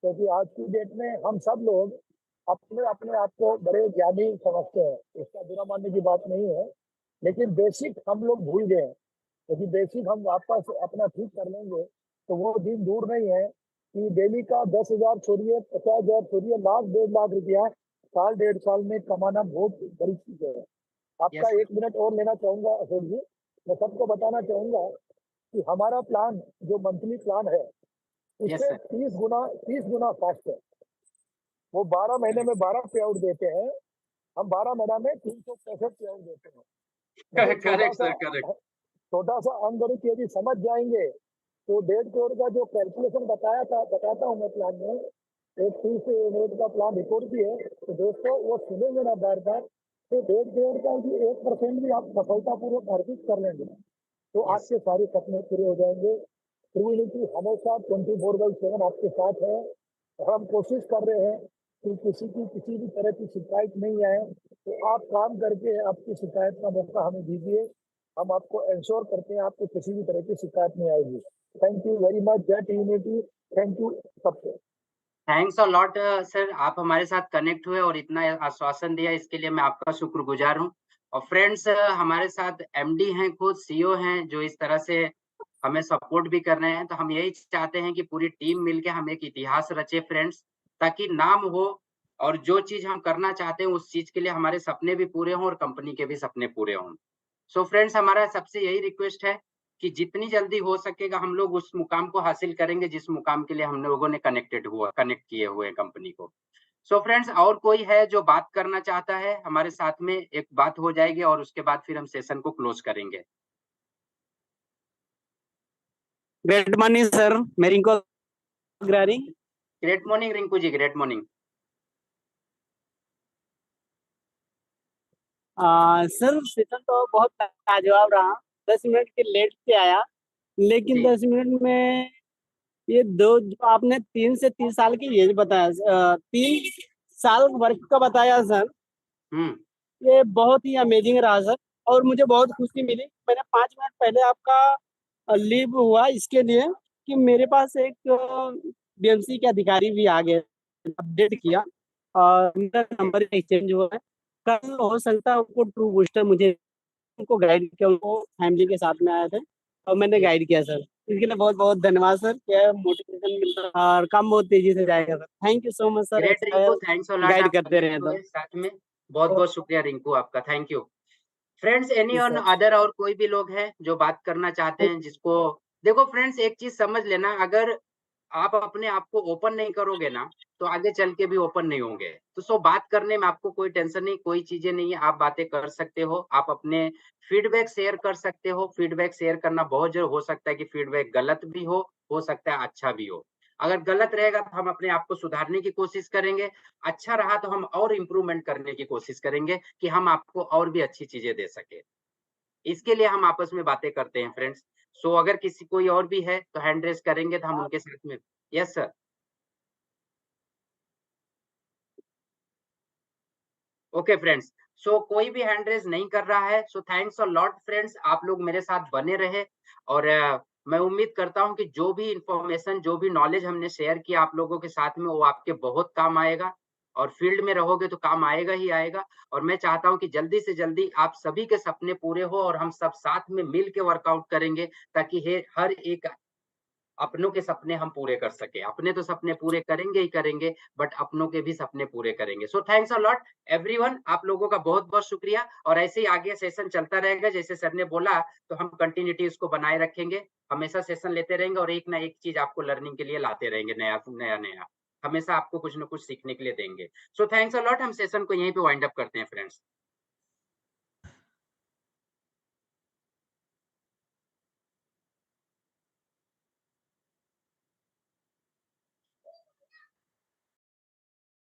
B: क्योंकि आज की डेट में हम सब लोग अपने अपने आप को बड़े ज्ञानी समझते हैं, इसका बुरा मानने की बात नहीं है, लेकिन बेसिक हम लोग भूल गए हैं। क्योंकि बेसिक हम वापस अपना ठीक कर लेंगे तो वो दिन दूर नहीं है कि डेली का 10,000 छोड़िए, 50,000 छोड़िए, लाख 1.5 लाख रुपया साल 1.5 साल में कमाना बहुत बड़ी चीज है। आपका
A: यस सर,
B: 1 मिनट और लेना चाहूंगा अशोक जी। मैं सबको बताना चाहूंगा कि हमारा प्लान जो मंथली प्लान है
A: यस
B: उससे
A: सर,
B: 30 गुना फास्ट है। वो 12 महीने में 12 पे आउट देते हैं, हम 12 महीना में 365 पे आउट देते हैं। मतलब
A: करेक्ट सर, करेक्ट।
B: छोटा सा अंगणित यदि समझ जाएंगे तो 1.5 करोड़ का जो कैलकुलेशन बताया था, बताता हूँ मैं प्लान में, एक 30 मिनट का प्लान रिकॉर्ड भी है। तो दोस्तों वो सुनेंगे ना बार बार, तो 1.5 करोड़ का भी 1% भी आप सफलतापूर्वक अर्जित कर लेंगे तो
A: यस,
B: आपके सारे सपने पूरे हो जाएंगे। ट्रिनिटी हमेशा 24/7 आपके साथ है, और हम कोशिश कर रहे हैं कि किसी की किसी भी तरह की शिकायत नहीं आए। तो आप काम करके आपकी शिकायत का मौका हमें दीजिए, हम आपको इंश्योर करते हैं आपको किसी भी तरह की शिकायत नहीं आएगी। थैंक यू वेरी मच, जय ट्रिनिटी। थैंक यू सबसे।
A: थैंक्स अ लॉट सर, आप हमारे साथ कनेक्ट हुए और इतना आश्वासन दिया, इसके लिए मैं आपका शुक्रगुजार हूँ। और फ्रेंड्स, हमारे साथ एमडी हैं, खुद सीईओ हैं, जो इस तरह से हमें सपोर्ट भी कर रहे हैं। तो हम यही चाहते हैं कि पूरी टीम मिलके हम एक इतिहास रचे फ्रेंड्स, ताकि नाम हो और जो चीज़ हम करना चाहते हैं उस चीज़ के लिए हमारे सपने भी पूरे हों और कंपनी के भी सपने पूरे हों। सो फ्रेंड्स, हमारा सबसे यही रिक्वेस्ट है कि जितनी जल्दी हो सकेगा हम लोग उस मुकाम को हासिल करेंगे जिस मुकाम के लिए हम लोगों ने कनेक्ट किए हुए हैं कंपनी को। सो फ्रेंड्स, और कोई है जो बात करना चाहता है हमारे साथ में? एक बात हो जाएगी और उसके बाद फिर हम सेशन को क्लोज करेंगे।
D: ग्रेट मॉर्निंग सर, मैं Rinku Agarwal.
A: Great morning Rinku ji, great morning.
D: Sir session तो बहुत लाजवाब रहा। 10 मिनट के लेट से आया, लेकिन
A: जी।
D: 10 मिनट में ये दो जो आपने 3 से 30 साल की एज बताया, 3 साल वर्क का बताया सर,
A: हम्म।
D: ये बहुत ही अमेजिंग रहा सर। और मुझे बहुत खुशी मिली। मैंने 5 मिनट पहले आपका लीव हुआ इसके लिए कि मेरे पास एक बीएमसी के अधिकारी भी आ गए, अपडेट किया और मेरा नंबर एक्सचेंज हुआ है। कल हो सकता है उनको ट्रू बूस्टर मुझे उनको गाइड किया, उनको फैमिली के साथ में आए थे और मैंने गाइड किया सर। इसके लिए बहुत बहुत धन्यवाद सर। क्या मोटिवेशन मिल रहा है और काम बहुत तेजी से जाएगा sir. Thank you so much sir,
A: great Rinku,
D: ऐसा
A: थैंक्स अ लॉट,
D: गाइड
A: आप
D: करते
A: कनेक्ट
D: रहे
A: हुए
D: तो।
A: साथ में। बहुत-बहुत शुक्रिया रिंकू आपका, थैंक यू। फ्रेंड्स, एनी
D: जी
A: ऑन
D: सर।
A: अदर और कोई भी लोग हैं जो बात करना चाहते हैं जिसको देखो फ्रेंड्स, एक चीज़ समझ लेना, अगर आप अपने आप को ओपन नहीं करोगे ना, तो आगे चल के भी ओपन नहीं होंगे। तो सो बात करने में आपको कोई टेंशन नहीं, कोई चीज़ें नहीं है, आप बातें कर सकते हो, आप अपने फीडबैक शेयर कर सकते हो। फीडबैक शेयर करना बहुत ज़रूरी हो सकता है कि फीडबैक गलत भी हो सकता है अच्छा भी हो। अगर गलत रहेगा तो हम अपने आप को सुधारने की कोशिश करेंगे, अच्छा रहा तो हम और इम्प्रूवमेंट करने की कोशिश करेंगे कि हम आपको और भी अच्छी चीज़ें दे सकें। इसके लिए हम आपस में बातें करते हैं फ्रेंड्स। सो अगर किसी कोई और भी है तो हैंड रेज़ करेंगे तो हम उनके साथ में। Yes sir. Okay friends. So कोई भी हैंड रेज़ नहीं कर रहा है, so thanks a lot friends, आप लोग मेरे साथ बने रहे और मैं उम्मीद करता हूँ कि जो भी इन्फॉर्मेशन, जो भी नॉलेज हमने शेयर किया आप लोगों के साथ में वो आपके बहुत काम आएगा और फील्ड में रहोगे तो काम आएगा ही आएगा। और मैं चाहता हूँ कि जल्दी से जल्दी आप सभी के सपने पूरे हो और हम सब साथ में मिल के वर्कआउट करेंगे ताकि हे हर एक अपनों के सपने हम पूरे कर सकें। अपने तो सपने पूरे करेंगे ही करेंगे, बट अपनों के भी सपने पूरे करेंगे। सो थैंक्स अ लॉट एवरीवन, आप लोगों का बहुत-बहुत शुक्रिया और ऐसे ही आगे सेशन चलता रहेगा। जैसे सर ने बोला तो हम कंटिन्यूटी इसको बनाए रखेंगे। हमेशा सेशन लेते रहेंगे और एक ना एक चीज़ आपको लर्निंग के लिए लाते रहेंगे, नया-नया। हमेशा आपको कुछ न कुछ सीखने के लिए देंगे। सो थैंक्स अ लॉट, हम सेशन को यहीं पे वाइंड अप करते हैं फ्रेंड्स।